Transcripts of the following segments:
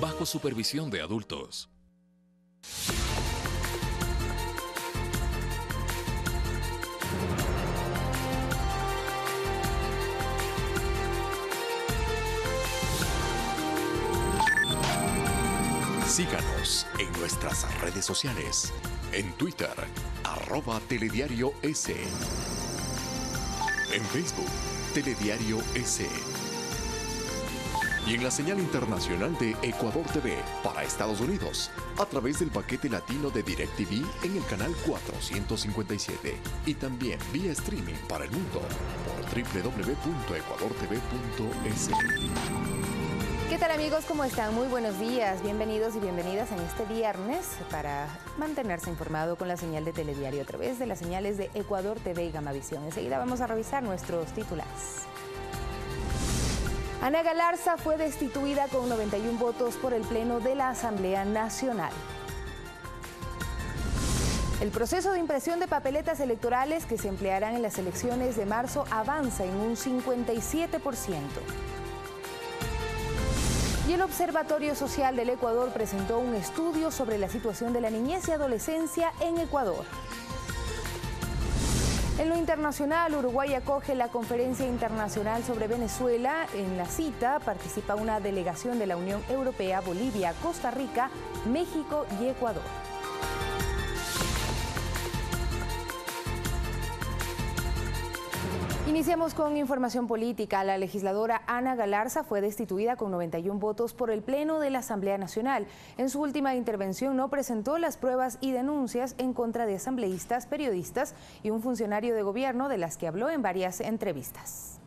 bajo supervisión de adultos. Síganos en nuestras redes sociales. En Twitter, @telediarios. En Facebook, Telediario S. Y en la señal internacional de Ecuador TV para Estados Unidos, a través del paquete latino de DirecTV en el canal 457. Y también vía streaming para el mundo por www.ecuadortv.es. ¿Qué tal, amigos? ¿Cómo están? Muy buenos días. Bienvenidos y bienvenidas en este viernes para mantenerse informado con la señal de Telediario a través de las señales de Ecuador TV y Gamavisión. Enseguida vamos a revisar nuestros titulares. Ana Galarza fue destituida con 91 votos por el Pleno de la Asamblea Nacional. El proceso de impresión de papeletas electorales que se emplearán en las elecciones de marzo avanza en un 57%. Y el Observatorio Social del Ecuador presentó un estudio sobre la situación de la niñez y adolescencia en Ecuador. En lo internacional, Uruguay acoge la Conferencia Internacional sobre Venezuela. En la cita participa una delegación de la Unión Europea, Bolivia, Costa Rica, México y Ecuador. Iniciamos con información política. La legisladora Ana Galarza fue destituida con 91 votos por el Pleno de la Asamblea Nacional. En su última intervención no presentó las pruebas y denuncias en contra de asambleístas, periodistas y un funcionario de gobierno de las que habló en varias entrevistas.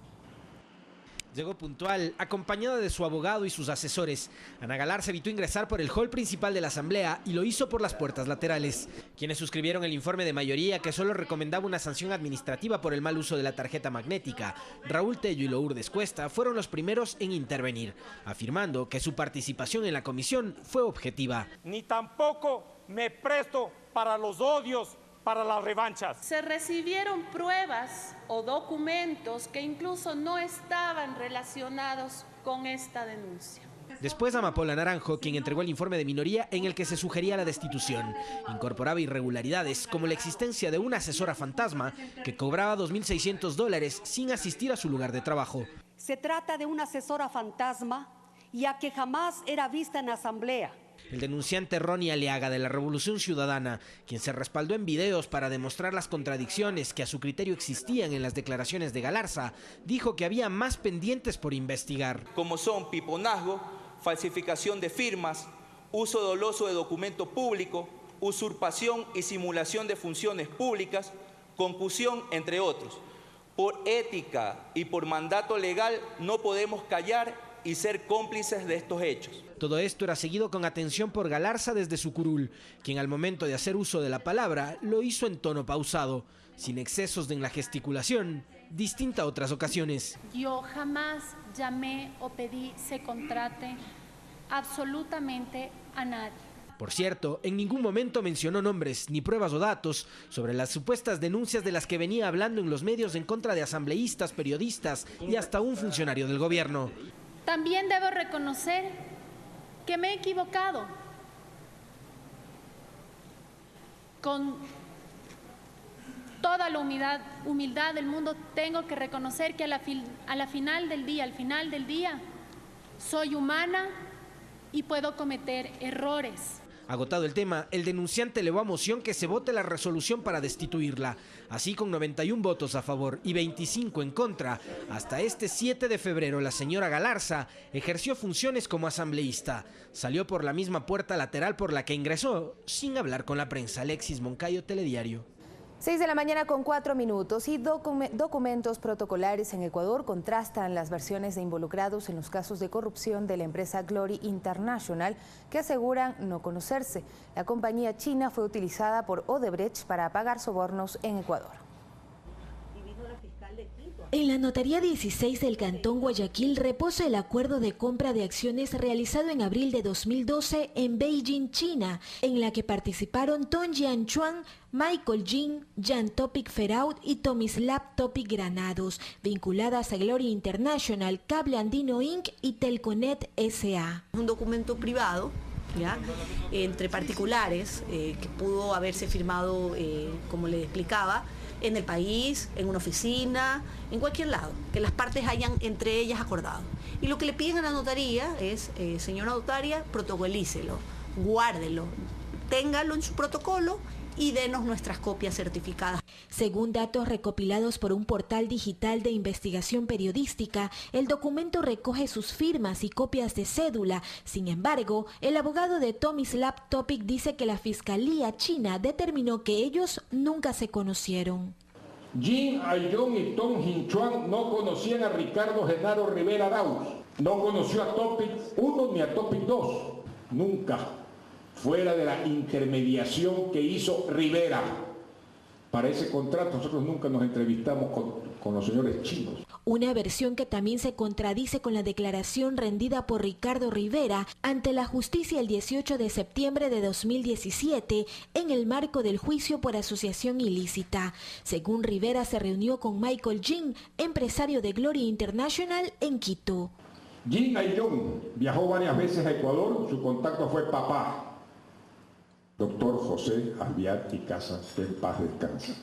Llegó puntual, acompañada de su abogado y sus asesores. Ana Galarza evitó ingresar por el hall principal de la Asamblea y lo hizo por las puertas laterales. Quienes suscribieron el informe de mayoría que solo recomendaba una sanción administrativa por el mal uso de la tarjeta magnética, Raúl Tello y Lourdes Cuesta, fueron los primeros en intervenir, afirmando que su participación en la comisión fue objetiva. Ni tampoco me presto para los odios, para las revanchas. Se recibieron pruebas o documentos que incluso no estaban relacionados con esta denuncia. Después Amapola Naranjo, quien entregó el informe de minoría en el que se sugería la destitución. Incorporaba irregularidades como la existencia de una asesora fantasma que cobraba $2.600 sin asistir a su lugar de trabajo. Se trata de una asesora fantasma, ya que jamás era vista en asamblea. El denunciante Ronnie Aliaga de la Revolución Ciudadana, quien se respaldó en videos para demostrar las contradicciones que a su criterio existían en las declaraciones de Galarza, dijo que había más pendientes por investigar. Como son piponazgo, falsificación de firmas, uso doloso de documento público, usurpación y simulación de funciones públicas, concusión, entre otros. Por ética y por mandato legal no podemos callar y ser cómplices de estos hechos. Todo esto era seguido con atención por Galarza desde su curul, quien al momento de hacer uso de la palabra lo hizo en tono pausado, sin excesos en la gesticulación, distinta a otras ocasiones. Yo jamás llamé o pedí se contrate absolutamente a nadie. Por cierto, en ningún momento mencionó nombres, ni pruebas o datos sobre las supuestas denuncias de las que venía hablando en los medios en contra de asambleístas, periodistas y hasta un funcionario del gobierno. También debo reconocer que me he equivocado. Con toda la humildad del mundo, tengo que reconocer que al final del día, soy humana y puedo cometer errores. Agotado el tema, el denunciante elevó a moción que se vote la resolución para destituirla. Así, con 91 votos a favor y 25 en contra, hasta este 7 de febrero la señora Galarza ejerció funciones como asambleísta. Salió por la misma puerta lateral por la que ingresó, sin hablar con la prensa. Alexis Moncayo, Telediario. 6 de la mañana con 4 minutos y documentos protocolares en Ecuador contrastan las versiones de involucrados en los casos de corrupción de la empresa Glory International que aseguran no conocerse. La compañía china fue utilizada por Odebrecht para pagar sobornos en Ecuador. En la Notaría 16 del Cantón Guayaquil reposa el acuerdo de compra de acciones realizado en abril de 2012 en Beijing, China, en la que participaron Tong Jianchuan, Michael Jin, Jan Topic Feraud y Tomislav Topic Granados, vinculadas a Glory International, Cable Andino Inc. y Telconet S.A. Un documento privado, ¿ya?, entre particulares que pudo haberse firmado, como les explicaba, en el país, en una oficina, en cualquier lado, que las partes hayan entre ellas acordado. Y lo que le piden a la notaría es, señora notaria, protocolícelo, guárdelo, téngalo en su protocolo y denos nuestras copias certificadas. Según datos recopilados por un portal digital de investigación periodística, el documento recoge sus firmas y copias de cédula. Sin embargo, el abogado de Tomislav Topic dice que la Fiscalía china determinó que ellos nunca se conocieron. Jin Aiyong y Tong Jianchuan no conocían a Ricardo Genaro Rivera Arauz. No conoció a Topic 1 ni a Topic 2. Nunca. Fuera de la intermediación que hizo Rivera. Para ese contrato nosotros nunca nos entrevistamos con los señores chinos. Una versión que también se contradice con la declaración rendida por Ricardo Rivera ante la justicia el 18 de septiembre de 2017 en el marco del juicio por asociación ilícita. Según Rivera, se reunió con Michael Jin, empresario de Glory International, en Quito. Jin Aiyong viajó varias veces a Ecuador, su contacto fue papá. Doctor José Albiar y Casas, que en paz descansa.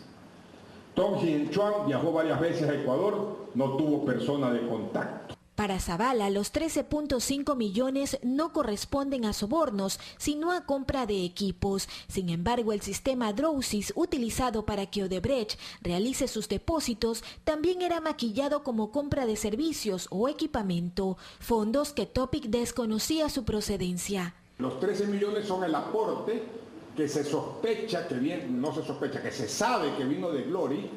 Tong Jianchuan viajó varias veces a Ecuador, no tuvo persona de contacto. Para Zavala, los 13.5 millones no corresponden a sobornos, sino a compra de equipos. Sin embargo, el sistema Drowsys utilizado para que Odebrecht realice sus depósitos también era maquillado como compra de servicios o equipamiento, fondos que Topic desconocía su procedencia. Los 13 millones son el aporte que se sospecha que viene, no se sospecha, que se sabe que vino de Glory,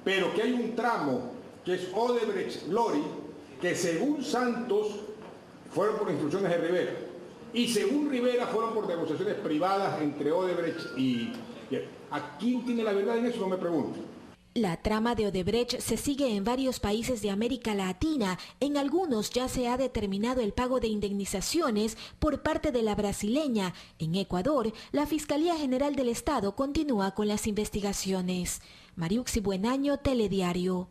pero que hay un tramo que es Odebrecht Glory, que según Santos fueron por instrucciones de Rivera y según Rivera fueron por negociaciones privadas entre Odebrecht y... ¿A quién tiene la verdad en eso? No me pregunto. La trama de Odebrecht se sigue en varios países de América Latina. En algunos ya se ha determinado el pago de indemnizaciones por parte de la brasileña. En Ecuador, la Fiscalía General del Estado continúa con las investigaciones. Mariuxi Buenaño, Telediario.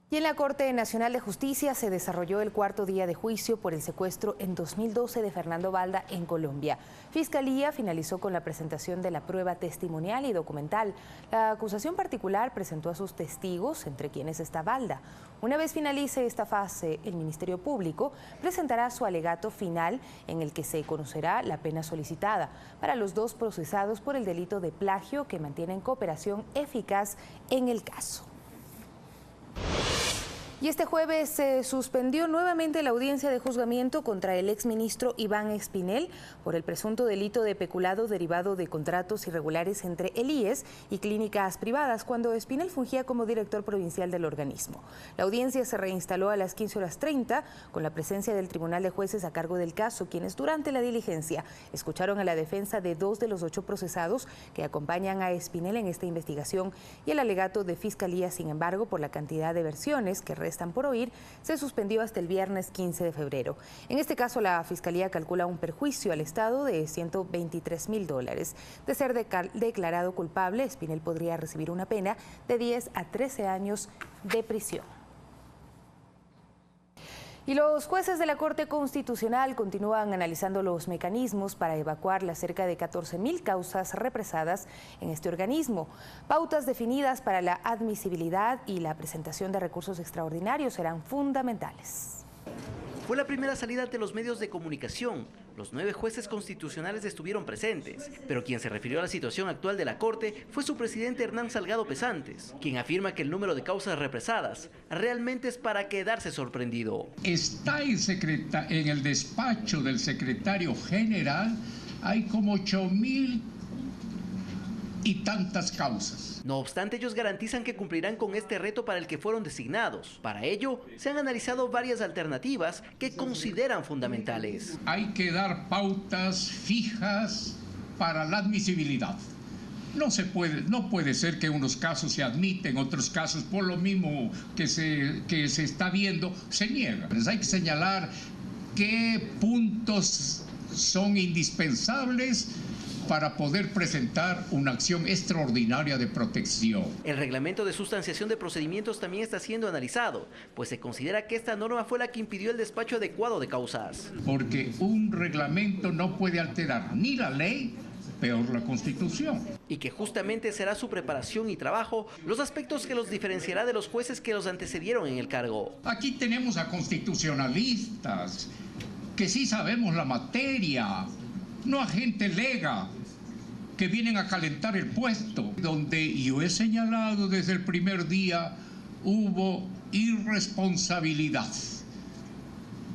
Y en la Corte Nacional de Justicia se desarrolló el cuarto día de juicio por el secuestro en 2012 de Fernando Balda en Colombia. Fiscalía finalizó con la presentación de la prueba testimonial y documental. La acusación particular presentó a sus testigos, entre quienes está Balda. Una vez finalice esta fase, el Ministerio Público presentará su alegato final en el que se conocerá la pena solicitada para los dos procesados por el delito de plagio que mantienen cooperación eficaz en el caso. Y este jueves se suspendió nuevamente la audiencia de juzgamiento contra el exministro Iván Espinel por el presunto delito de peculado derivado de contratos irregulares entre el IES y clínicas privadas cuando Espinel fungía como director provincial del organismo. La audiencia se reinstaló a las 15:30 con la presencia del Tribunal de Jueces a cargo del caso, quienes durante la diligencia escucharon a la defensa de 2 de los 8 procesados que acompañan a Espinel en esta investigación y el alegato de Fiscalía. Sin embargo, por la cantidad de versiones que restan por oír, se suspendió hasta el viernes 15 de febrero. En este caso, la Fiscalía calcula un perjuicio al Estado de $123.000. De ser declarado culpable, Espinel podría recibir una pena de 10 a 13 años de prisión. Y los jueces de la Corte Constitucional continúan analizando los mecanismos para evacuar las cerca de 14.000 causas represadas en este organismo. Pautas definidas para la admisibilidad y la presentación de recursos extraordinarios serán fundamentales. Fue la primera salida ante los medios de comunicación. Los 9 jueces constitucionales estuvieron presentes, pero quien se refirió a la situación actual de la Corte fue su presidente Hernán Salgado Pesantes, quien afirma que el número de causas represadas realmente es para quedarse sorprendido. Está en el despacho del secretario general, hay como 8.000 y tantas causas. No obstante, ellos garantizan que cumplirán con este reto para el que fueron designados. Para ello, se han analizado varias alternativas que consideran fundamentales. Hay que dar pautas fijas para la admisibilidad. No puede ser que unos casos se admiten, otros casos por lo mismo que se está viendo se niegan. Pues hay que señalar qué puntos son indispensables para poder presentar una acción extraordinaria de protección. El reglamento de sustanciación de procedimientos también está siendo analizado, pues se considera que esta norma fue la que impidió el despacho adecuado de causas. Porque un reglamento no puede alterar ni la ley, peor la Constitución. Y que justamente será su preparación y trabajo los aspectos que los diferenciará de los jueces que los antecedieron en el cargo. Aquí tenemos a constitucionalistas que sí sabemos la materia, no a gente lega que vienen a calentar el puesto. Donde yo he señalado desde el primer día hubo irresponsabilidad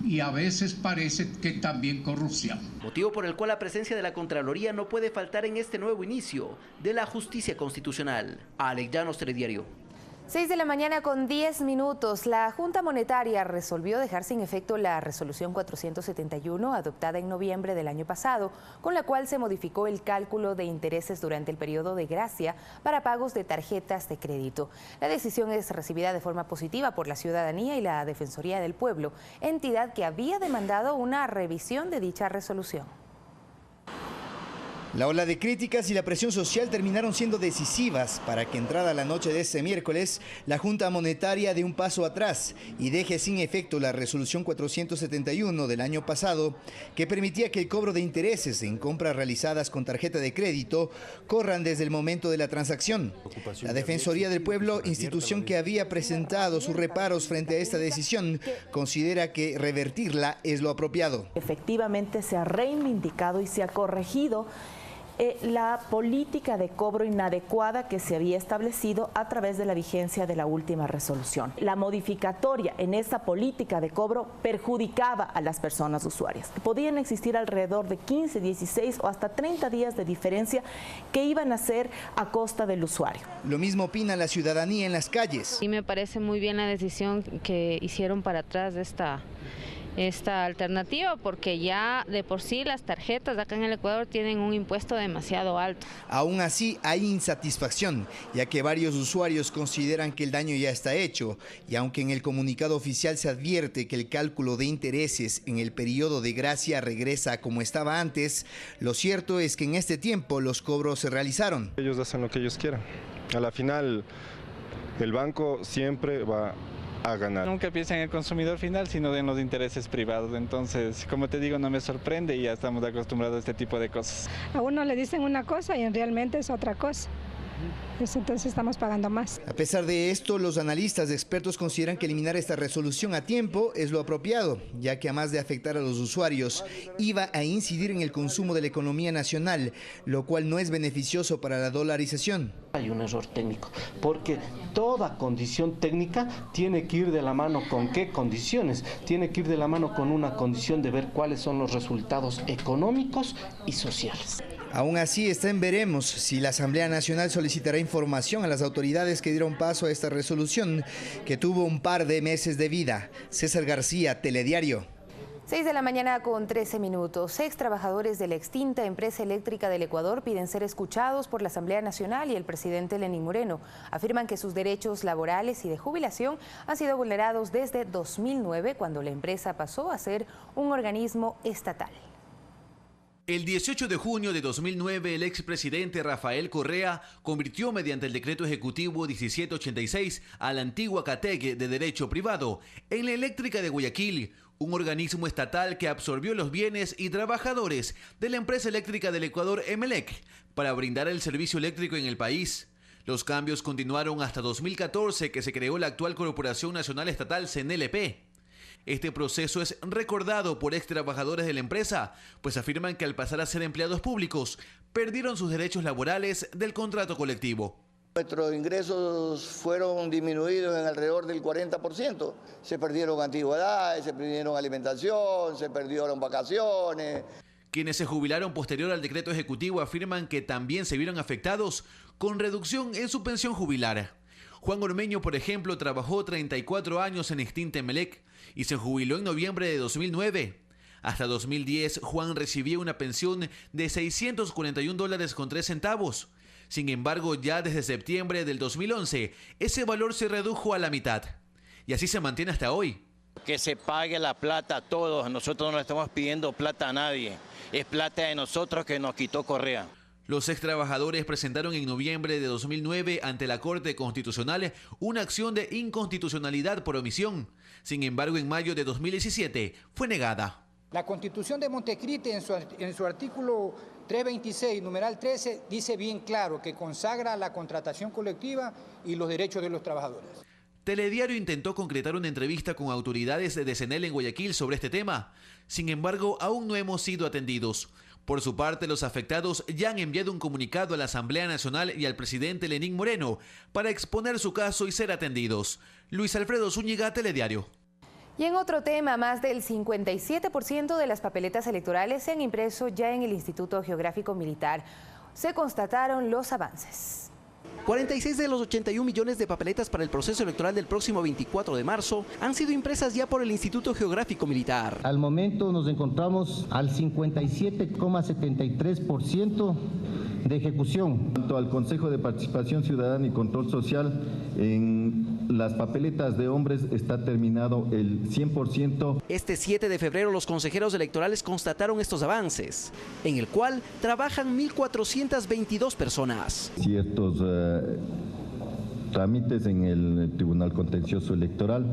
y a veces parece que también corrupción. Motivo por el cual la presencia de la Contraloría no puede faltar en este nuevo inicio de la justicia constitucional. Alex Llanos, Telediario. 6 de la mañana con 10 minutos. La Junta Monetaria resolvió dejar sin efecto la resolución 471 adoptada en noviembre del año pasado, con la cual se modificó el cálculo de intereses durante el periodo de gracia para pagos de tarjetas de crédito. La decisión es recibida de forma positiva por la ciudadanía y la Defensoría del Pueblo, entidad que había demandado una revisión de dicha resolución. La ola de críticas y la presión social terminaron siendo decisivas para que entrada la noche de este miércoles, la Junta Monetaria dé un paso atrás y deje sin efecto la resolución 471 del año pasado, que permitía que el cobro de intereses en compras realizadas con tarjeta de crédito corran desde el momento de la transacción. La Defensoría del Pueblo, institución que había presentado sus reparos frente a esta decisión, considera que revertirla es lo apropiado. Efectivamente se ha reivindicado y se ha corregido la política de cobro inadecuada que se había establecido a través de la vigencia de la última resolución. La modificatoria en esa política de cobro perjudicaba a las personas usuarias. Podían existir alrededor de 15, 16 o hasta 30 días de diferencia que iban a ser a costa del usuario. Lo mismo opina la ciudadanía en las calles. Y me parece muy bien la decisión que hicieron para atrás de esta alternativa, porque ya de por sí las tarjetas acá en el Ecuador tienen un impuesto demasiado alto. Aún así hay insatisfacción, ya que varios usuarios consideran que el daño ya está hecho, y aunque en el comunicado oficial se advierte que el cálculo de intereses en el periodo de gracia regresa como estaba antes, lo cierto es que en este tiempo los cobros se realizaron. Ellos hacen lo que ellos quieran. A la final, el banco siempre va a ganar. Nunca piensan en el consumidor final, sino en los intereses privados. Entonces, como te digo, no me sorprende y ya estamos acostumbrados a este tipo de cosas. A uno le dicen una cosa y realmente es otra cosa. Entonces estamos pagando más. A pesar de esto, los analistas expertos consideran que eliminar esta resolución a tiempo es lo apropiado, ya que además de afectar a los usuarios, iba a incidir en el consumo de la economía nacional, lo cual no es beneficioso para la dolarización. Hay un error técnico, porque toda condición técnica tiene que ir de la mano con qué condiciones. Tiene que ir de la mano con una condición de ver cuáles son los resultados económicos y sociales. Aún así, está en veremos si la Asamblea Nacional solicitará información a las autoridades que dieron paso a esta resolución, que tuvo un par de meses de vida. César García, Telediario. 6 de la mañana con 13 minutos. Ex trabajadores de la extinta empresa eléctrica del Ecuador piden ser escuchados por la Asamblea Nacional y el presidente Lenín Moreno. Afirman que sus derechos laborales y de jubilación han sido vulnerados desde 2009, cuando la empresa pasó a ser un organismo estatal. El 18 de junio de 2009, el expresidente Rafael Correa convirtió mediante el decreto ejecutivo 1786 a la antigua CATEC de Derecho Privado en la Eléctrica de Guayaquil, un organismo estatal que absorbió los bienes y trabajadores de la empresa eléctrica del Ecuador, Emelec, para brindar el servicio eléctrico en el país. Los cambios continuaron hasta 2014, que se creó la actual Corporación Nacional Estatal, CNLP. Este proceso es recordado por ex trabajadores de la empresa, pues afirman que al pasar a ser empleados públicos, perdieron sus derechos laborales del contrato colectivo. Nuestros ingresos fueron disminuidos en alrededor del 40%. Se perdieron antigüedades, se perdieron alimentación, se perdieron vacaciones. Quienes se jubilaron posterior al decreto ejecutivo afirman que también se vieron afectados con reducción en su pensión jubilar. Juan Ormeño, por ejemplo, trabajó 34 años en extinta Emelec y se jubiló en noviembre de 2009. Hasta 2010, Juan recibía una pensión de $641.03. Sin embargo, ya desde septiembre del 2011, ese valor se redujo a la mitad. Y así se mantiene hasta hoy. Que se pague la plata a todos. Nosotros no le estamos pidiendo plata a nadie. Es plata de nosotros que nos quitó Correa. Los extrabajadores presentaron en noviembre de 2009 ante la Corte Constitucional una acción de inconstitucionalidad por omisión. Sin embargo, en mayo de 2017 fue negada. La Constitución de Montecristi en su artículo 326, numeral 13, dice bien claro que consagra la contratación colectiva y los derechos de los trabajadores. Telediario intentó concretar una entrevista con autoridades de CNEL en Guayaquil sobre este tema. Sin embargo, aún no hemos sido atendidos. Por su parte, los afectados ya han enviado un comunicado a la Asamblea Nacional y al presidente Lenín Moreno para exponer su caso y ser atendidos. Luis Alfredo Zúñiga, Telediario. Y en otro tema, más del 57% de las papeletas electorales se han impreso ya en el Instituto Geográfico Militar. Se constataron los avances. 46 de los 81 millones de papeletas para el proceso electoral del próximo 24 de marzo han sido impresas ya por el Instituto Geográfico Militar. Al momento nos encontramos al 57,73% de ejecución. En cuanto al Consejo de Participación Ciudadana y Control Social, en las papeletas de hombres está terminado el 100%. Este 7 de febrero los consejeros electorales constataron estos avances, en el cual trabajan 1.422 personas. Ciertos trámites en el Tribunal Contencioso Electoral.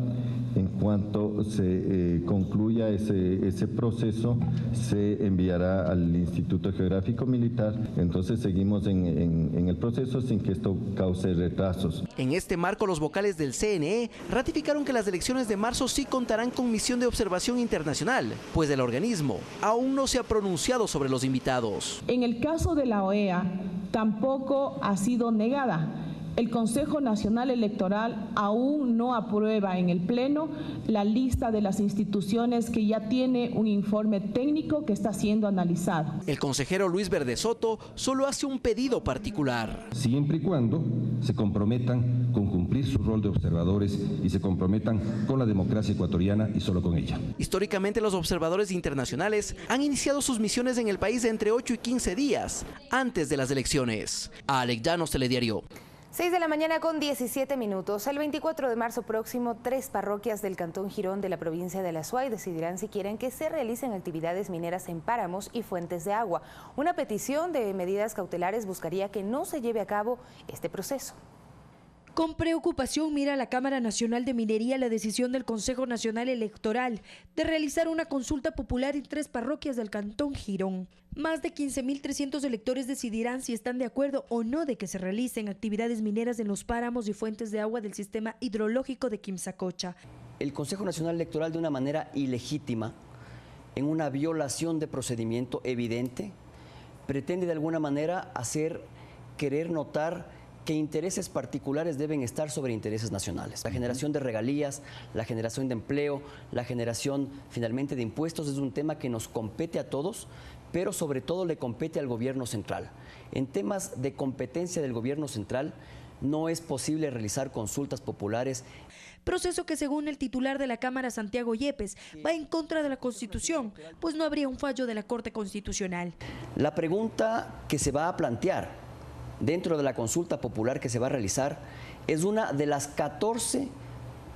En cuanto se concluya ese proceso, se enviará al Instituto Geográfico Militar. Entonces seguimos en el proceso sin que esto cause retrasos. En este marco, los vocales del CNE ratificaron que las elecciones de marzo sí contarán con misión de observación internacional, pues el organismo aún no se ha pronunciado sobre los invitados. En el caso de la OEA, tampoco ha sido negada. El Consejo Nacional Electoral aún no aprueba en el Pleno la lista de las instituciones que ya tiene un informe técnico que está siendo analizado. El consejero Luis Verde Soto solo hace un pedido particular. Siempre y cuando se comprometan con cumplir su rol de observadores y se comprometan con la democracia ecuatoriana y solo con ella. Históricamente, los observadores internacionales han iniciado sus misiones en el país entre 8 y 15 días antes de las elecciones. Alex Llanos, Telediario. 6 de la mañana con 17 minutos. El 24 de marzo próximo, 3 parroquias del Cantón Girón de la provincia de La Suay decidirán si quieren que se realicen actividades mineras en páramos y fuentes de agua. Una petición de medidas cautelares buscaría que no se lleve a cabo este proceso. Con preocupación mira la Cámara Nacional de Minería la decisión del Consejo Nacional Electoral de realizar una consulta popular en 3 parroquias del Cantón Girón. Más de 15.300 electores decidirán si están de acuerdo o no de que se realicen actividades mineras en los páramos y fuentes de agua del sistema hidrológico de Quimsacocha. El Consejo Nacional Electoral, de una manera ilegítima, en una violación de procedimiento evidente, pretende de alguna manera querer notar que intereses particulares deben estar sobre intereses nacionales. La generación de regalías, la generación de empleo, la generación finalmente de impuestos es un tema que nos compete a todos, pero sobre todo le compete al gobierno central. En temas de competencia del gobierno central no es posible realizar consultas populares. Proceso que, según el titular de la Cámara, Santiago Yepes, va en contra de la Constitución, pues no habría un fallo de la Corte Constitucional. La pregunta que se va a plantear dentro de la consulta popular que se va a realizar es una de las 14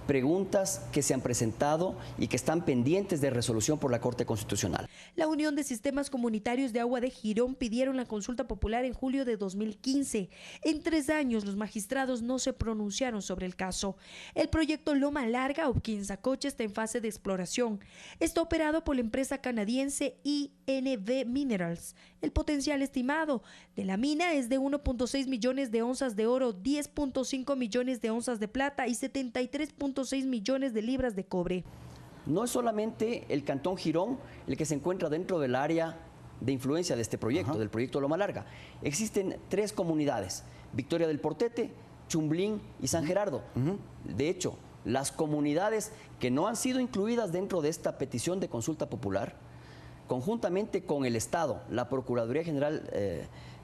preguntas que se han presentado y que están pendientes de resolución por la Corte Constitucional. La Unión de Sistemas Comunitarios de Agua de Girón pidieron la consulta popular en julio de 2015. En 3 años los magistrados no se pronunciaron sobre el caso. El proyecto Loma Larga o Quimsacocha está en fase de exploración. Está operado por la empresa canadiense INV Minerals. El potencial estimado de la mina es de 1.6 millones de onzas de oro, 10.5 millones de onzas de plata y 73.6 millones de libras de cobre. No es solamente el Cantón Girón el que se encuentra dentro del área de influencia de este proyecto, del proyecto Loma Larga. Existen 3 comunidades, Victoria del Portete, Chumblín y San Gerardo. De hecho, las comunidades que no han sido incluidas dentro de esta petición de consulta popular, conjuntamente con el Estado, la Procuraduría General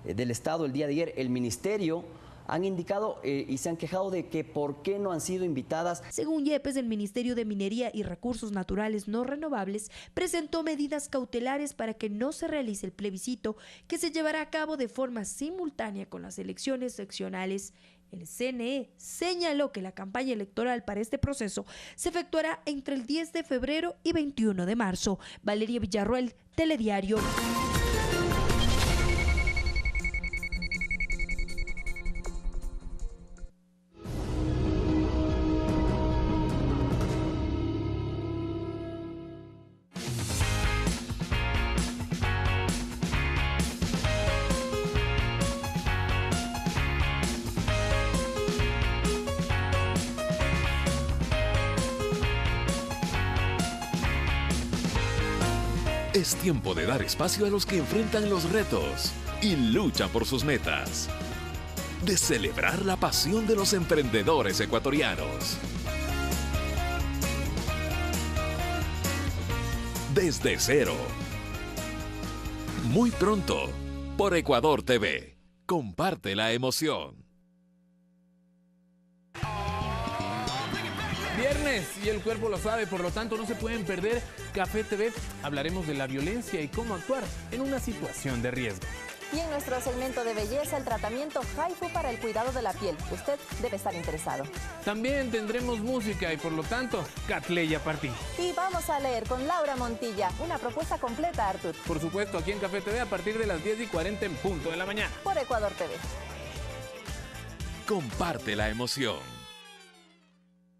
del Estado el día de ayer, el Ministerio han indicado y se han quejado de que por qué no han sido invitadas. Según Yepes, el Ministerio de Minería y Recursos Naturales No Renovables presentó medidas cautelares para que no se realice el plebiscito, que se llevará a cabo de forma simultánea con las elecciones seccionales. El CNE señaló que la campaña electoral para este proceso se efectuará entre el 10 de febrero y 21 de marzo. Valeria Villarroel, Telediario. Es tiempo de dar espacio a los que enfrentan los retos y luchan por sus metas. De celebrar la pasión de los emprendedores ecuatorianos. Desde cero. Muy pronto, por Ecuador TV. Comparte la emoción. Viernes y el cuerpo lo sabe, por lo tanto no se pueden perder Café TV. Hablaremos de la violencia y cómo actuar en una situación de riesgo. Y en nuestro segmento de belleza, el tratamiento Haifu para el cuidado de la piel. Usted debe estar interesado. También tendremos música y por lo tanto, Catleya Partí. Y vamos a leer con Laura Montilla, una propuesta completa, Artur. Por supuesto, aquí en Café TV a partir de las 10:40 en punto de la mañana. Por Ecuador TV. Comparte la emoción.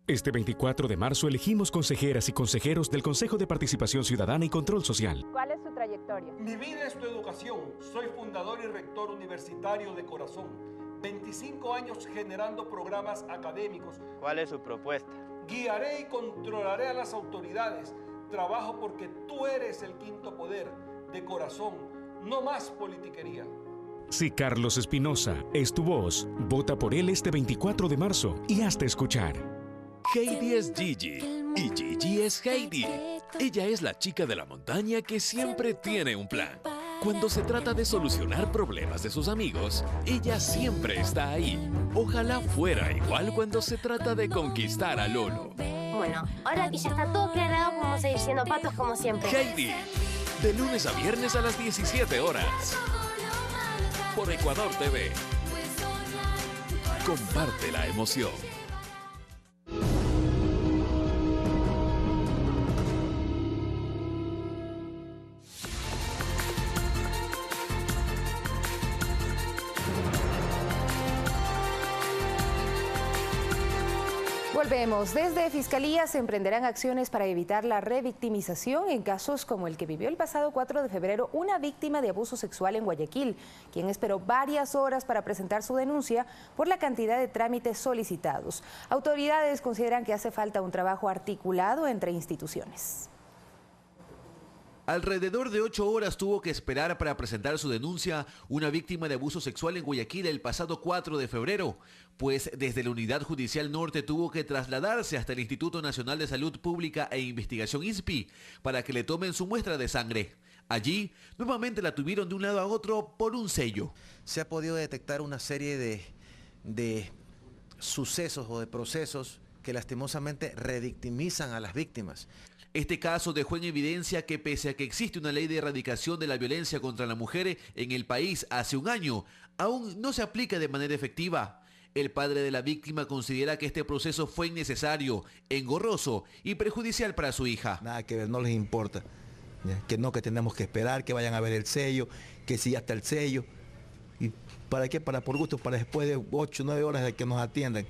Este 24 de marzo elegimos consejeras y consejeros del Consejo de Participación Ciudadana y Control Social. ¿Cuál es su trayectoria? Mi vida es tu educación. Soy fundador y rector universitario de Corazón. 25 años generando programas académicos. ¿Cuál es su propuesta? Guiaré y controlaré a las autoridades. Trabajo porque tú eres el quinto poder. De corazón, no más politiquería. Si Carlos Espinosa es tu voz, vota por él este 24 de marzo y hazte escuchar. Heidi es Gigi y Gigi es Heidi. Ella es la chica de la montaña que siempre tiene un plan. Cuando se trata de solucionar problemas de sus amigos, ella siempre está ahí. Ojalá fuera igual cuando se trata de conquistar a Lolo. Bueno, ahora que ya está todo aclarado, vamos a ir siendo patos como siempre. Heidi, de lunes a viernes a las 17 horas. Por Ecuador TV. Comparte la emoción. Volvemos. Desde Fiscalía se emprenderán acciones para evitar la revictimización en casos como el que vivió el pasado 4 de febrero una víctima de abuso sexual en Guayaquil, quien esperó varias horas para presentar su denuncia por la cantidad de trámites solicitados. Autoridades consideran que hace falta un trabajo articulado entre instituciones. Alrededor de 8 horas tuvo que esperar para presentar su denuncia una víctima de abuso sexual en Guayaquil el pasado 4 de febrero, pues desde la Unidad Judicial Norte tuvo que trasladarse hasta el Instituto Nacional de Salud Pública e Investigación INSPI para que le tomen su muestra de sangre. Allí, nuevamente la tuvieron de un lado a otro por un sello. Se ha podido detectar una serie de sucesos o de procesos que lastimosamente revictimizan a las víctimas. Este caso dejó en evidencia que pese a que existe una ley de erradicación de la violencia contra la mujer en el país hace un año, aún no se aplica de manera efectiva. El padre de la víctima considera que este proceso fue innecesario, engorroso y perjudicial para su hija. Nada que ver, no les importa. Que tenemos que esperar, que vayan a ver el sello, que sí ya está el sello. ¿Y para qué? Para por gusto, para después de 8 o 9 horas de que nos atiendan.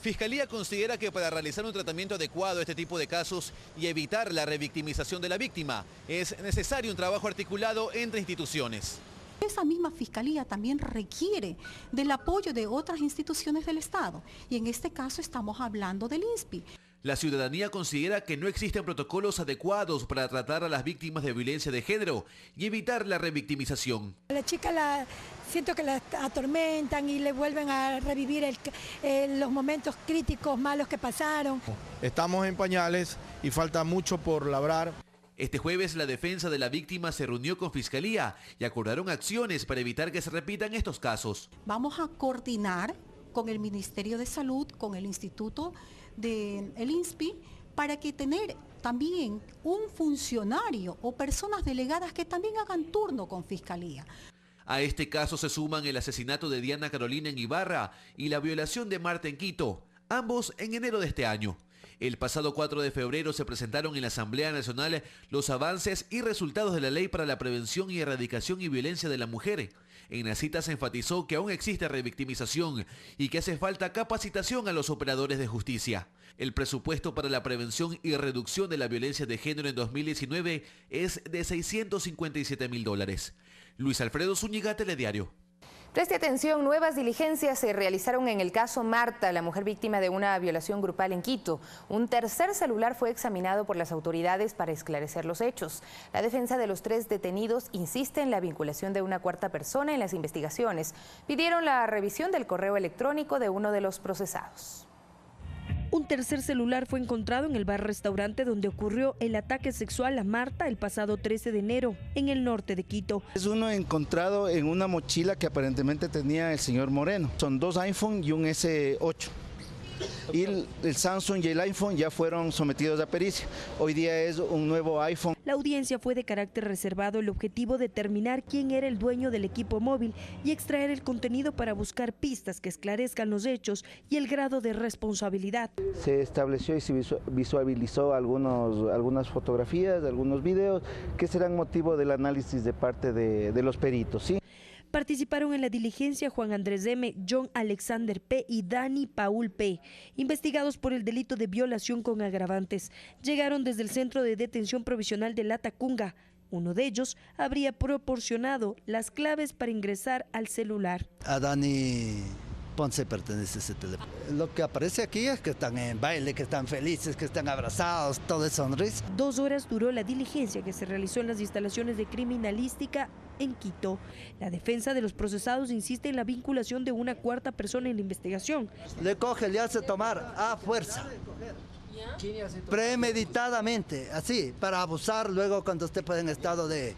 Fiscalía considera que para realizar un tratamiento adecuado a este tipo de casos y evitar la revictimización de la víctima, es necesario un trabajo articulado entre instituciones. Esa misma Fiscalía también requiere del apoyo de otras instituciones del Estado, y en este caso estamos hablando del INSPI. La ciudadanía considera que no existen protocolos adecuados para tratar a las víctimas de violencia de género y evitar la revictimización. La chica siento que la atormentan y le vuelven a revivir los momentos críticos malos que pasaron. Estamos en pañales y falta mucho por labrar. Este jueves la defensa de la víctima se reunió con Fiscalía y acordaron acciones para evitar que se repitan estos casos. Vamos a coordinar con el Ministerio de Salud, con el Instituto del INSPI, para que tener también un funcionario o personas delegadas que también hagan turno con Fiscalía. A este caso se suman el asesinato de Diana Carolina en Ibarra y la violación de Marta en Quito, ambos en enero de este año. El pasado 4 de febrero se presentaron en la Asamblea Nacional los avances y resultados de la Ley para la Prevención y Erradicación y Violencia de la Mujer. En la cita se enfatizó que aún existe revictimización y que hace falta capacitación a los operadores de justicia. El presupuesto para la prevención y reducción de la violencia de género en 2019 es de $657.000. Luis Alfredo Zúñiga, Telediario. Preste atención, nuevas diligencias se realizaron en el caso Marta, la mujer víctima de una violación grupal en Quito. Un tercer celular fue examinado por las autoridades para esclarecer los hechos. La defensa de los 3 detenidos insiste en la vinculación de una cuarta persona en las investigaciones. Pidieron la revisión del correo electrónico de uno de los procesados. Un tercer celular fue encontrado en el bar-restaurante donde ocurrió el ataque sexual a Marta el pasado 13 de enero, en el norte de Quito. Es uno encontrado en una mochila que aparentemente tenía el señor Moreno. Son 2 iPhone y un S8. Y el Samsung y el iPhone ya fueron sometidos a pericia. Hoy día es un nuevo iPhone. La audiencia fue de carácter reservado. El objetivo determinar quién era el dueño del equipo móvil y extraer el contenido para buscar pistas que esclarezcan los hechos y el grado de responsabilidad. Se estableció y se visualizó algunas fotografías, algunos videos que serán motivo del análisis de parte de los peritos, ¿sí? Participaron en la diligencia Juan Andrés M., John Alexander P. y Dani Paul P., investigados por el delito de violación con agravantes. Llegaron desde el Centro de Detención Provisional de Latacunga. Uno de ellos habría proporcionado las claves para ingresar al celular. A Dani Ponce pertenece ese teléfono. Lo que aparece aquí es que están en baile, que están felices, que están abrazados, todo es sonrisa. 2 horas duró la diligencia que se realizó en las instalaciones de criminalística en Quito. La defensa de los procesados insiste en la vinculación de una cuarta persona en la investigación. Le coge, le hace tomar a fuerza, premeditadamente, así, para abusar luego cuando usted puede en estado de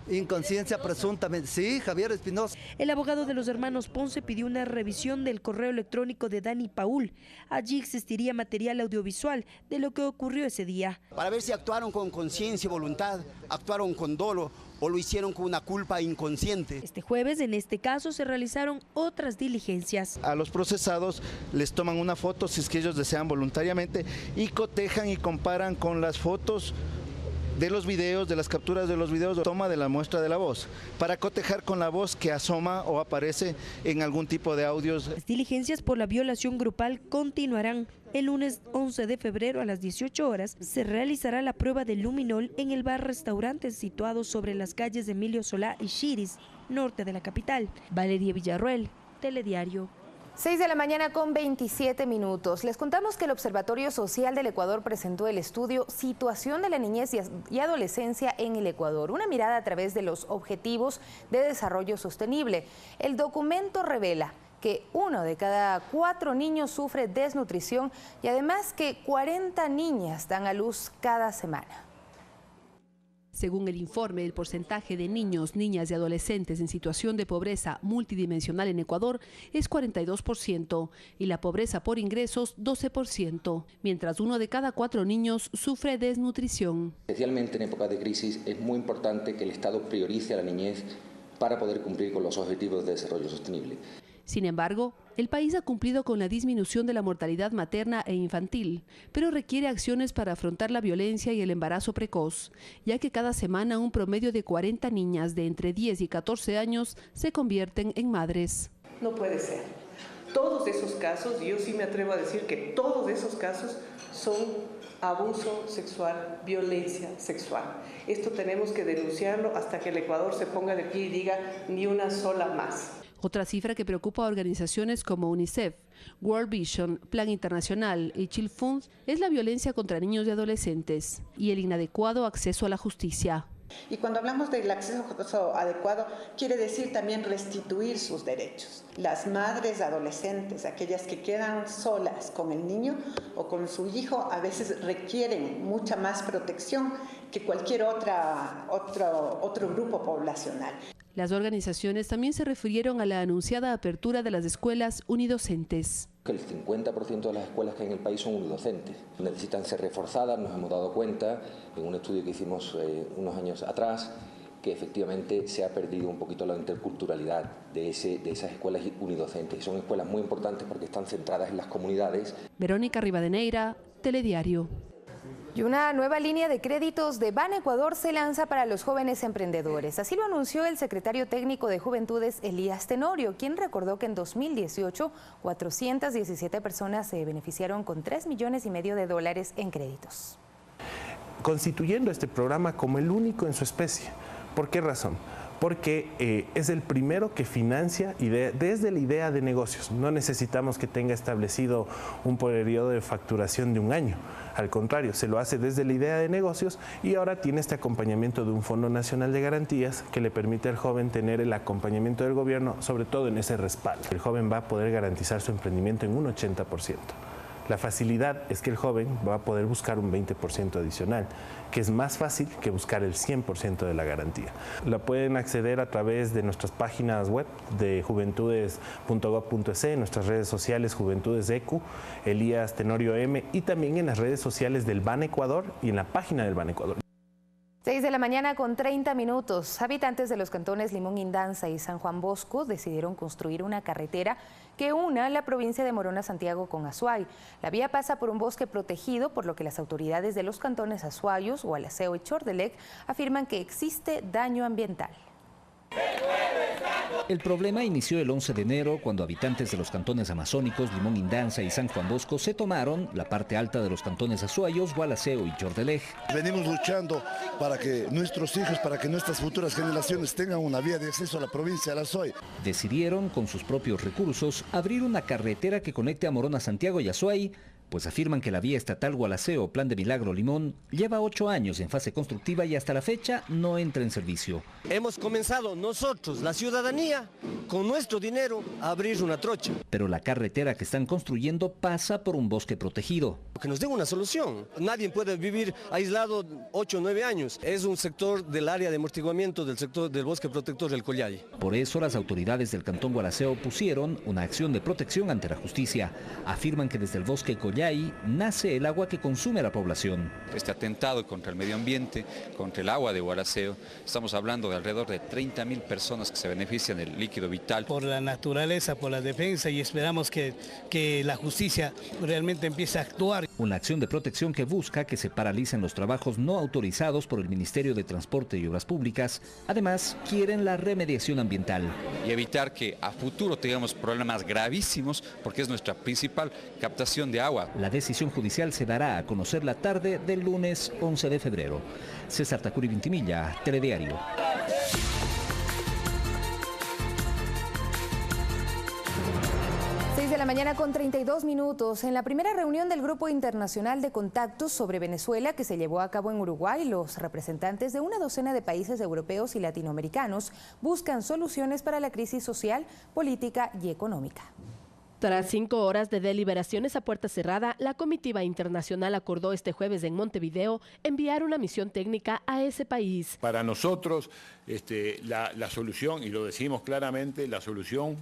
inconsciencia presuntamente. Sí, Javier Espinosa. El abogado de los hermanos Ponce pidió una revisión del correo electrónico de Dani Paul. Allí existiría material audiovisual de lo que ocurrió ese día. Para ver si actuaron con conciencia y voluntad, actuaron con dolo o lo hicieron con una culpa inconsciente. Este jueves, en este caso, se realizaron otras diligencias. A los procesados les toman una foto si es que ellos desean voluntariamente y cotejan y comparan con las fotos de los videos, de las capturas de los videos, toma de la muestra de la voz, para cotejar con la voz que asoma o aparece en algún tipo de audios. Las diligencias por la violación grupal continuarán. El lunes 11 de febrero a las 18 horas se realizará la prueba de luminol en el bar-restaurante situado sobre las calles de Emilio Solá y Chiris, norte de la capital. Valeria Villarroel, Telediario. 6 de la mañana con 27 minutos. Les contamos que el Observatorio Social del Ecuador presentó el estudio Situación de la Niñez y Adolescencia en el Ecuador, una mirada a través de los Objetivos de Desarrollo Sostenible. El documento revela que 1 de cada 4 niños sufre desnutrición y además que 40 niñas dan a luz cada semana. Según el informe, el porcentaje de niños, niñas y adolescentes en situación de pobreza multidimensional en Ecuador es 42% y la pobreza por ingresos 12%, mientras 1 de cada 4 niños sufre desnutrición. Especialmente en épocas de crisis es muy importante que el Estado priorice a la niñez para poder cumplir con los objetivos de desarrollo sostenible. Sin embargo, el país ha cumplido con la disminución de la mortalidad materna e infantil, pero requiere acciones para afrontar la violencia y el embarazo precoz, ya que cada semana un promedio de 40 niñas de entre 10 y 14 años se convierten en madres. No puede ser. Todos esos casos, yo sí me atrevo a decir que todos esos casos son abuso sexual, violencia sexual. Esto tenemos que denunciarlo hasta que el Ecuador se ponga de pie y diga ni una sola más. Otra cifra que preocupa a organizaciones como UNICEF, World Vision, Plan Internacional y Child Fund es la violencia contra niños y adolescentes y el inadecuado acceso a la justicia. Y cuando hablamos del acceso adecuado, quiere decir también restituir sus derechos. Las madres adolescentes, aquellas que quedan solas con el niño o con su hijo, a veces requieren mucha más protección que cualquier otro grupo poblacional. Las organizaciones también se refirieron a la anunciada apertura de las escuelas unidocentes. El 50% de las escuelas que hay en el país son unidocentes. Necesitan ser reforzadas, nos hemos dado cuenta en un estudio que hicimos unos años atrás, que efectivamente se ha perdido un poquito la interculturalidad de esas escuelas unidocentes. Y son escuelas muy importantes porque están centradas en las comunidades. Verónica Rivadeneira, Telediario. Y una nueva línea de créditos de Banecuador se lanza para los jóvenes emprendedores. Así lo anunció el secretario técnico de Juventudes, Elías Tenorio, quien recordó que en 2018 417 personas se beneficiaron con $3,5 millones en créditos. Constituyendo este programa como el único en su especie. ¿Por qué razón? Porque es el primero que financia desde la idea de negocios. No necesitamos que tenga establecido un periodo de facturación de un año. Al contrario, se lo hace desde la idea de negocios y ahora tiene este acompañamiento de un Fondo Nacional de Garantías que le permite al joven tener el acompañamiento del gobierno, sobre todo en ese respaldo. El joven va a poder garantizar su emprendimiento en un 80%. La facilidad es que el joven va a poder buscar un 20% adicional, que es más fácil que buscar el 100% de la garantía. La pueden acceder a través de nuestras páginas web de juventudes.gov.es, en nuestras redes sociales Juventudes ECU, Elías Tenorio M, y también en las redes sociales del Banecuador y en la página del Banecuador. 6 de la mañana con 30 minutos. Habitantes de los cantones Limón Indanza y San Juan Bosco decidieron construir una carretera que una la provincia de Morona Santiago con Azuay. La vía pasa por un bosque protegido, por lo que las autoridades de los cantones Azuayos, Gualaceo y Chordelec afirman que existe daño ambiental. El problema inició el 11 de enero cuando habitantes de los cantones amazónicos Limón Indanza y San Juan Bosco se tomaron la parte alta de los cantones Azuayos, Gualaceo y Chordelec. Venimos luchando para que nuestros hijos, para que nuestras futuras generaciones tengan una vía de acceso a la provincia de Azuay. Decidieron con sus propios recursos abrir una carretera que conecte a Morona Santiago y Azuay, pues afirman que la vía estatal Gualaceo Plan de Milagro Limón lleva 8 años en fase constructiva y hasta la fecha no entra en servicio. Hemos comenzado nosotros, la ciudadanía, con nuestro dinero a abrir una trocha. Pero la carretera que están construyendo pasa por un bosque protegido. Que nos den una solución. Nadie puede vivir aislado 8 o 9 años. Es un sector del área de amortiguamiento del sector del bosque protector del Collay. Por eso las autoridades del cantón Gualaceo pusieron una acción de protección ante la justicia. Afirman que desde el bosque Collay nace el agua que consume la población. Este atentado contra el medio ambiente, contra el agua de Gualaceo, estamos hablando de alrededor de 30.000 personas que se benefician del líquido vital. Por la naturaleza, por la defensa, y esperamos que la justicia realmente empiece a actuar. Una acción de protección que busca que se paralicen los trabajos no autorizados por el Ministerio de Transporte y Obras Públicas. Además, quieren la remediación ambiental. Y evitar que a futuro tengamos problemas gravísimos, porque es nuestra principal captación de agua. La decisión judicial se dará a conocer la tarde del lunes 11 de febrero. César Tacuri Vintimilla, Telediario. 6 de la mañana con 32 minutos. En la primera reunión del Grupo Internacional de Contactos sobre Venezuela que se llevó a cabo en Uruguay, los representantes de una docena de países europeos y latinoamericanos buscan soluciones para la crisis social, política y económica. Tras 5 horas de deliberaciones a puerta cerrada, la comitiva internacional acordó este jueves en Montevideo enviar una misión técnica a ese país. Para nosotros, la solución, y lo decimos claramente, la solución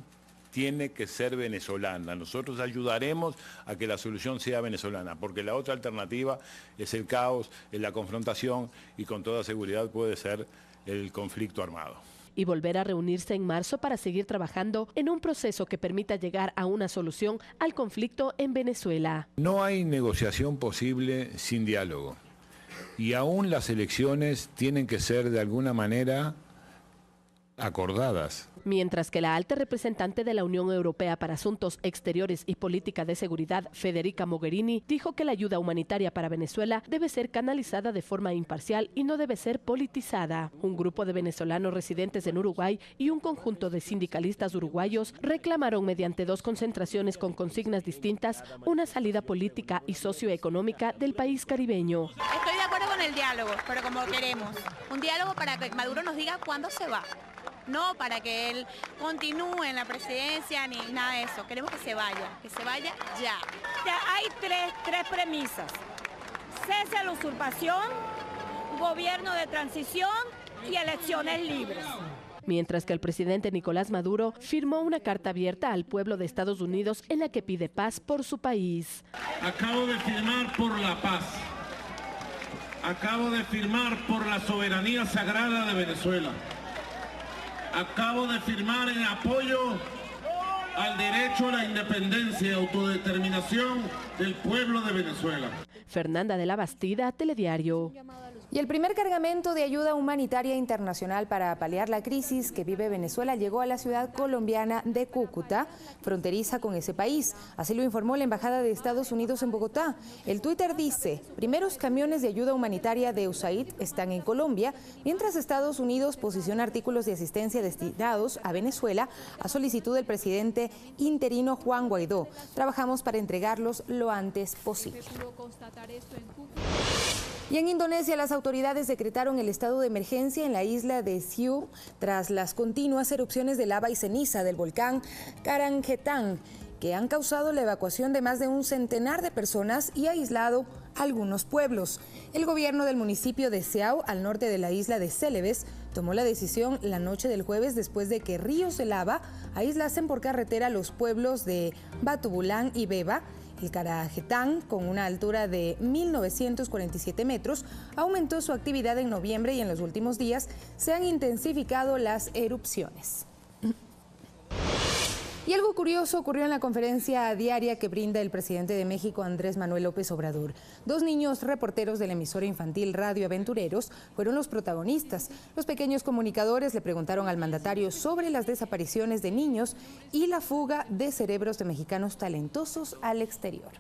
tiene que ser venezolana. Nosotros ayudaremos a que la solución sea venezolana, porque la otra alternativa es el caos, es la confrontación y con toda seguridad puede ser el conflicto armado. Y volver a reunirse en marzo para seguir trabajando en un proceso que permita llegar a una solución al conflicto en Venezuela. No hay negociación posible sin diálogo. Y aún las elecciones tienen que ser de alguna manera acordadas. Mientras que la alta representante de la Unión Europea para Asuntos Exteriores y Política de Seguridad, Federica Mogherini, dijo que la ayuda humanitaria para Venezuela debe ser canalizada de forma imparcial y no debe ser politizada. Un grupo de venezolanos residentes en Uruguay y un conjunto de sindicalistas uruguayos reclamaron mediante 2 concentraciones con consignas distintas una salida política y socioeconómica del país caribeño. Estoy de acuerdo con el diálogo, pero como queremos, un diálogo para que Maduro nos diga cuándo se va. No para que él continúe en la presidencia ni nada de eso. Queremos que se vaya ya. Hay tres premisas. Cese a la usurpación, gobierno de transición y elecciones libres. Mientras que el presidente Nicolás Maduro firmó una carta abierta al pueblo de Estados Unidos en la que pide paz por su país. Acabo de firmar por la paz. Acabo de firmar por la soberanía sagrada de Venezuela. Acabo de firmar en apoyo al derecho a la independencia y autodeterminación del pueblo de Venezuela. Fernanda de la Bastida, Telediario. Y el primer cargamento de ayuda humanitaria internacional para paliar la crisis que vive Venezuela llegó a la ciudad colombiana de Cúcuta, fronteriza con ese país. Así lo informó la Embajada de Estados Unidos en Bogotá. El Twitter dice: primeros camiones de ayuda humanitaria de USAID están en Colombia, mientras Estados Unidos posiciona artículos de asistencia destinados a Venezuela a solicitud del presidente interino Juan Guaidó. Trabajamos para entregarlos lo antes posible. Y en Indonesia, las autoridades decretaron el estado de emergencia en la isla de Siu tras las continuas erupciones de lava y ceniza del volcán Karangetang, que han causado la evacuación de más de un centenar de personas y aislado algunos pueblos. El gobierno del municipio de Siau, al norte de la isla de Celebes, tomó la decisión la noche del jueves después de que ríos de lava aislasen por carretera los pueblos de Batubulán y Beba. El Karangetang, con una altura de 1.947 metros, aumentó su actividad en noviembre y en los últimos días se han intensificado las erupciones. Y algo curioso ocurrió en la conferencia diaria que brinda el presidente de México, Andrés Manuel López Obrador. 2 niños reporteros de la emisora infantil Radio Aventureros fueron los protagonistas. Los pequeños comunicadores le preguntaron al mandatario sobre las desapariciones de niños y la fuga de cerebros de mexicanos talentosos al exterior.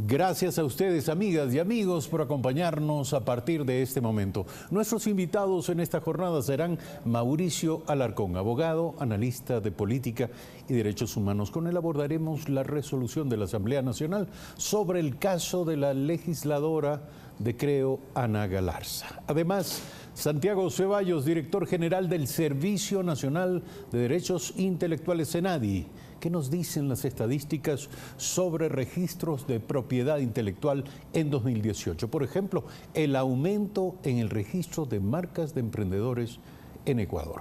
Gracias a ustedes, amigas y amigos, por acompañarnos a partir de este momento. Nuestros invitados en esta jornada serán Mauricio Alarcón, abogado, analista de política y derechos humanos. Con él abordaremos la resolución de la Asamblea Nacional sobre el caso de la legisladora de Creo, Ana Galarza. Además, Santiago Ceballos, director general del Servicio Nacional de Derechos Intelectuales, SENADI. ¿Qué nos dicen las estadísticas sobre registros de propiedad intelectual en 2018? Por ejemplo, el aumento en el registro de marcas de emprendedores en Ecuador.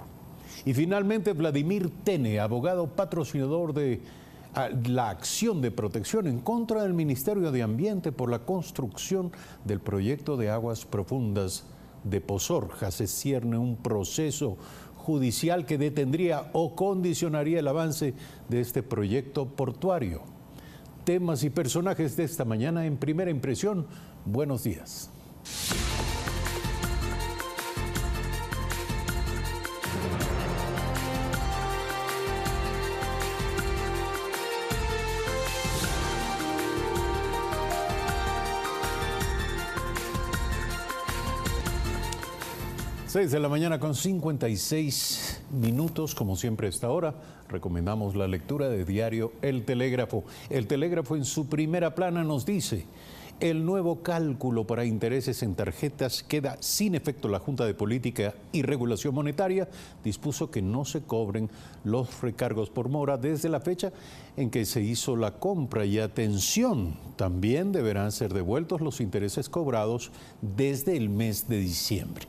Y finalmente, Vladimir Tene, abogado patrocinador de la acción de protección en contra del Ministerio de Ambiente por la construcción del proyecto de aguas profundas de Pozorja. Se cierne un proceso judicial que detendría o condicionaría el avance de este proyecto portuario. Temas y personajes de esta mañana en Primera Impresión. Buenos días. 6 de la mañana con 56 minutos, como siempre a esta hora, recomendamos la lectura de diario El Telégrafo. El Telégrafo en su primera plana nos dice: el nuevo cálculo para intereses en tarjetas queda sin efecto. La Junta de Política y Regulación Monetaria dispuso que no se cobren los recargos por mora desde la fecha en que se hizo la compra. Y atención, también deberán ser devueltos los intereses cobrados desde el mes de diciembre.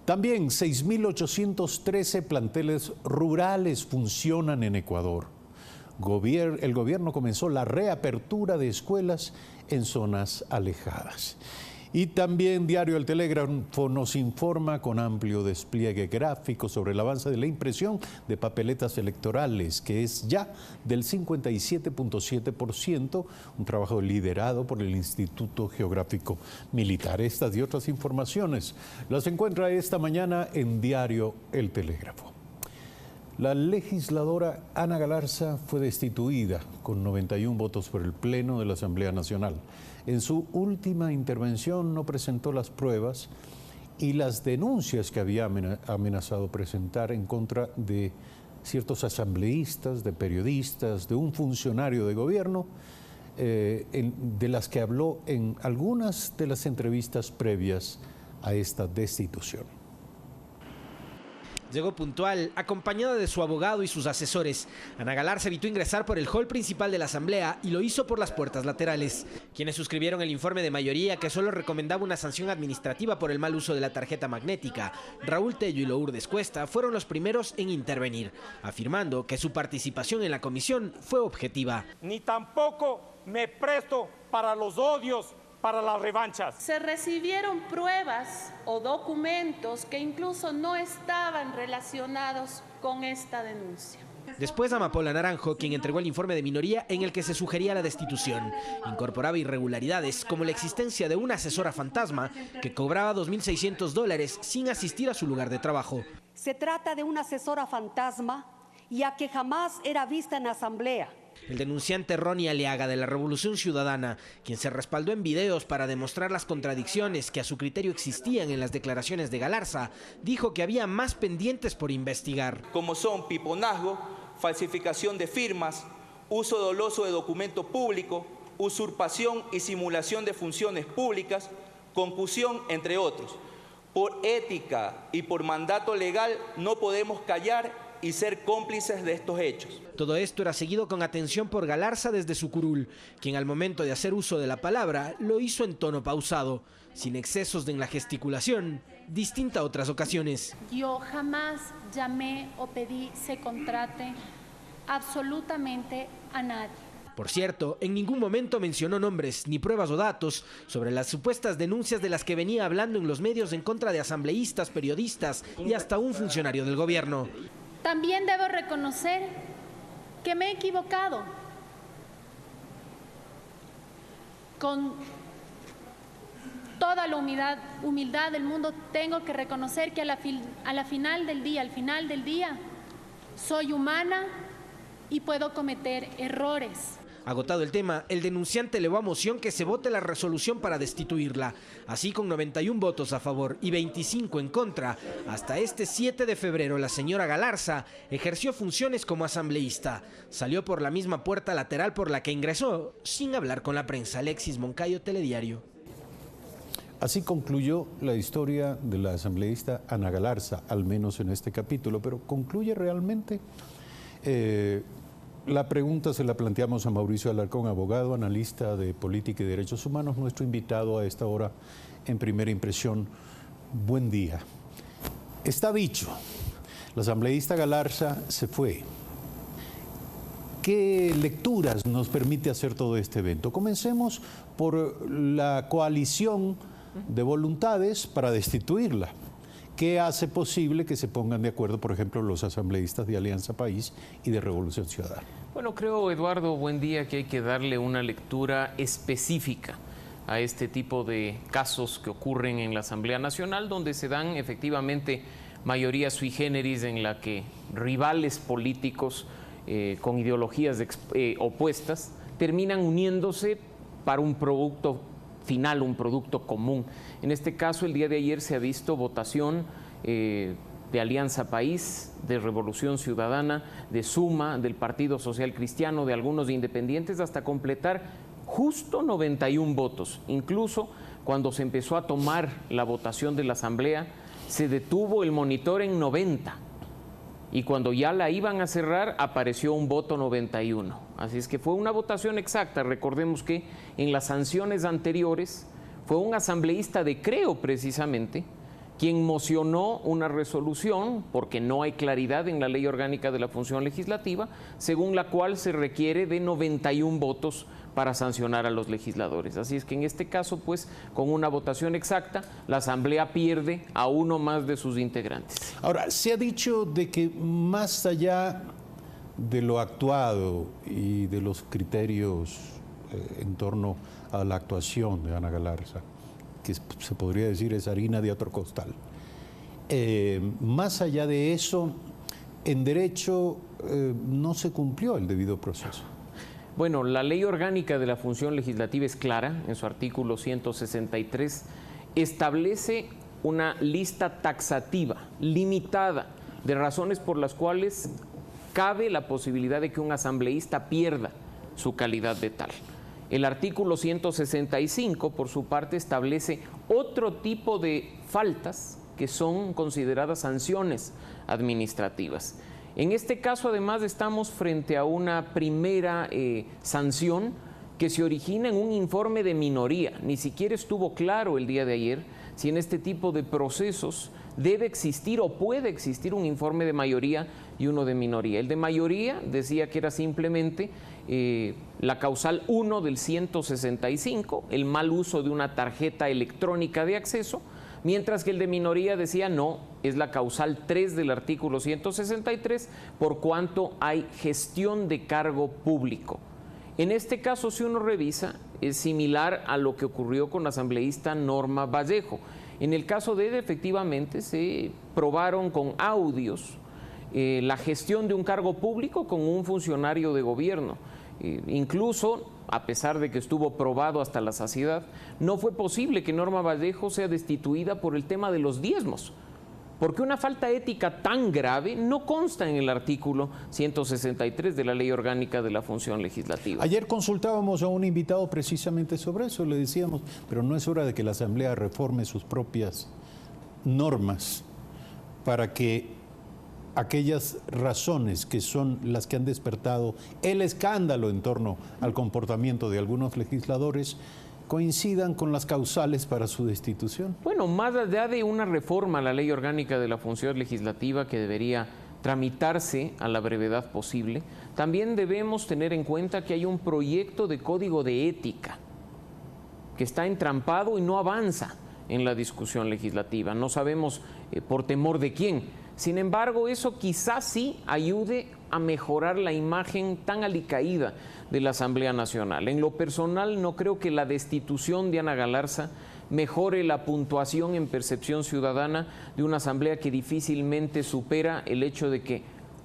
También 6.813 planteles rurales funcionan en Ecuador. El gobierno comenzó la reapertura de escuelas en zonas alejadas. Y también Diario El Telégrafo nos informa con amplio despliegue gráfico sobre el avance de la impresión de papeletas electorales, que es ya del 57.7%, un trabajo liderado por el Instituto Geográfico Militar. Estas y otras informaciones las encuentra esta mañana en Diario El Telégrafo. La legisladora Ana Galarza fue destituida con 91 votos por el Pleno de la Asamblea Nacional. En su última intervención no presentó las pruebas y las denuncias que había amenazado presentar en contra de ciertos asambleístas, de periodistas, de un funcionario de gobierno, de las que habló en algunas de las entrevistas previas a esta destitución. Llegó puntual, acompañada de su abogado y sus asesores. Ana Galarza evitó ingresar por el hall principal de la Asamblea y lo hizo por las puertas laterales. Quienes suscribieron el informe de mayoría que solo recomendaba una sanción administrativa por el mal uso de la tarjeta magnética, Raúl Tello y Lourdes Cuesta, fueron los primeros en intervenir, afirmando que su participación en la comisión fue objetiva. Ni tampoco me presto para los odios, para las revanchas. Se recibieron pruebas o documentos que incluso no estaban relacionados con esta denuncia. Después Amapola Naranjo, quien entregó el informe de minoría en el que se sugería la destitución. Incorporaba irregularidades como la existencia de una asesora fantasma que cobraba $2.600 sin asistir a su lugar de trabajo. Se trata de una asesora fantasma, ya que jamás era vista en asamblea. El denunciante Ronnie Aliaga de la Revolución Ciudadana, quien se respaldó en videos para demostrar las contradicciones que a su criterio existían en las declaraciones de Galarza, dijo que había más pendientes por investigar. Como son piponazgo, falsificación de firmas, uso doloso de documento público, usurpación y simulación de funciones públicas, concusión, entre otros. Por ética y por mandato legal no podemos callar y ser cómplices de estos hechos. Todo esto era seguido con atención por Galarza desde su curul, quien al momento de hacer uso de la palabra lo hizo en tono pausado, sin excesos en la gesticulación, distinta a otras ocasiones. Yo jamás llamé o pedí se contrate absolutamente a nadie. Por cierto, en ningún momento mencionó nombres ni pruebas o datos sobre las supuestas denuncias de las que venía hablando en los medios en contra de asambleístas, periodistas y hasta un funcionario del gobierno. También debo reconocer que me he equivocado. Con toda la humildad del mundo, tengo que reconocer que al final del día, soy humana y puedo cometer errores. Agotado el tema, el denunciante elevó a moción que se vote la resolución para destituirla. Así, con 91 votos a favor y 25 en contra, hasta este 7 de febrero la señora Galarza ejerció funciones como asambleísta. Salió por la misma puerta lateral por la que ingresó, sin hablar con la prensa. Alexis Moncayo, Telediario. Así concluyó la historia de la asambleísta Ana Galarza, al menos en este capítulo, pero ¿concluye realmente? La pregunta se la planteamos a Mauricio Alarcón, abogado, analista de política y derechos humanos, nuestro invitado a esta hora en Primera Impresión. Buen día. Está dicho, la asambleísta Galarza se fue. ¿Qué lecturas nos permite hacer todo este evento? Comencemos por la coalición de voluntades para destituirla. ¿Qué hace posible que se pongan de acuerdo, por ejemplo, los asambleístas de Alianza País y de Revolución Ciudadana? Bueno, creo, Eduardo, buen día, que hay que darle una lectura específica a este tipo de casos que ocurren en la Asamblea Nacional, donde se dan efectivamente mayoría sui generis en la que rivales políticos con ideologías opuestas terminan uniéndose para un producto final, un producto común. En este caso, el día de ayer se ha visto votación de Alianza País, de Revolución Ciudadana, de Suma, del Partido Social Cristiano, de algunos independientes, hasta completar justo 91 votos. Incluso cuando se empezó a tomar la votación de la Asamblea, se detuvo el monitor en 90. Y cuando ya la iban a cerrar, apareció un voto 91. Así es que fue una votación exacta. Recordemos que en las sanciones anteriores fue un asambleísta de Creo, precisamente, quien mocionó una resolución, porque no hay claridad en la Ley Orgánica de la Función Legislativa, según la cual se requiere de 91 votos para sancionar a los legisladores. Así es que en este caso, pues, con una votación exacta, la Asamblea pierde a uno más de sus integrantes. Ahora, se ha dicho de que más allá de lo actuado y de los criterios en torno a la actuación de Ana Galarza, que se podría decir es harina de otro costal, más allá de eso, en derecho no se cumplió el debido proceso. Bueno, la Ley Orgánica de la Función Legislativa es clara, en su artículo 163, establece una lista taxativa, limitada, de razones por las cuales cabe la posibilidad de que un asambleísta pierda su calidad de tal. El artículo 165, por su parte, establece otro tipo de faltas que son consideradas sanciones administrativas. En este caso, además, estamos frente a una primera sanción que se origina en un informe de minoría. Ni siquiera estuvo claro el día de ayer si en este tipo de procesos debe existir o puede existir un informe de mayoría y uno de minoría. El de mayoría decía que era simplemente la causal 1 del 165, el mal uso de una tarjeta electrónica de acceso, mientras que el de minoría decía no, es la causal 3 del artículo 163, por cuanto hay gestión de cargo público. En este caso, si uno revisa, es similar a lo que ocurrió con la asambleísta Norma Vallejo. En el caso de ella, efectivamente, se probaron con audios la gestión de un cargo público con un funcionario de gobierno. Incluso, a pesar de que estuvo probado hasta la saciedad, no fue posible que Norma Vallejo sea destituida por el tema de los diezmos, porque una falta ética tan grave no consta en el artículo 163 de la Ley Orgánica de la Función Legislativa. Ayer consultábamos a un invitado precisamente sobre eso, le decíamos, pero no es hora de que la Asamblea reforme sus propias normas para que aquellas razones que son las que han despertado el escándalo en torno al comportamiento de algunos legisladores coincidan con las causales para su destitución. Bueno, más allá de una reforma a la Ley Orgánica de la Función Legislativa que debería tramitarse a la brevedad posible, también debemos tener en cuenta que hay un proyecto de código de ética que está entrampado y no avanza en la discusión legislativa. No sabemos por temor de quién. Sin embargo, eso quizás sí ayude a mejorar la imagen tan alicaída de la Asamblea Nacional. En lo personal, no creo que la destitución de Ana Galarza mejore la puntuación en percepción ciudadana de una Asamblea que difícilmente supera el hecho de que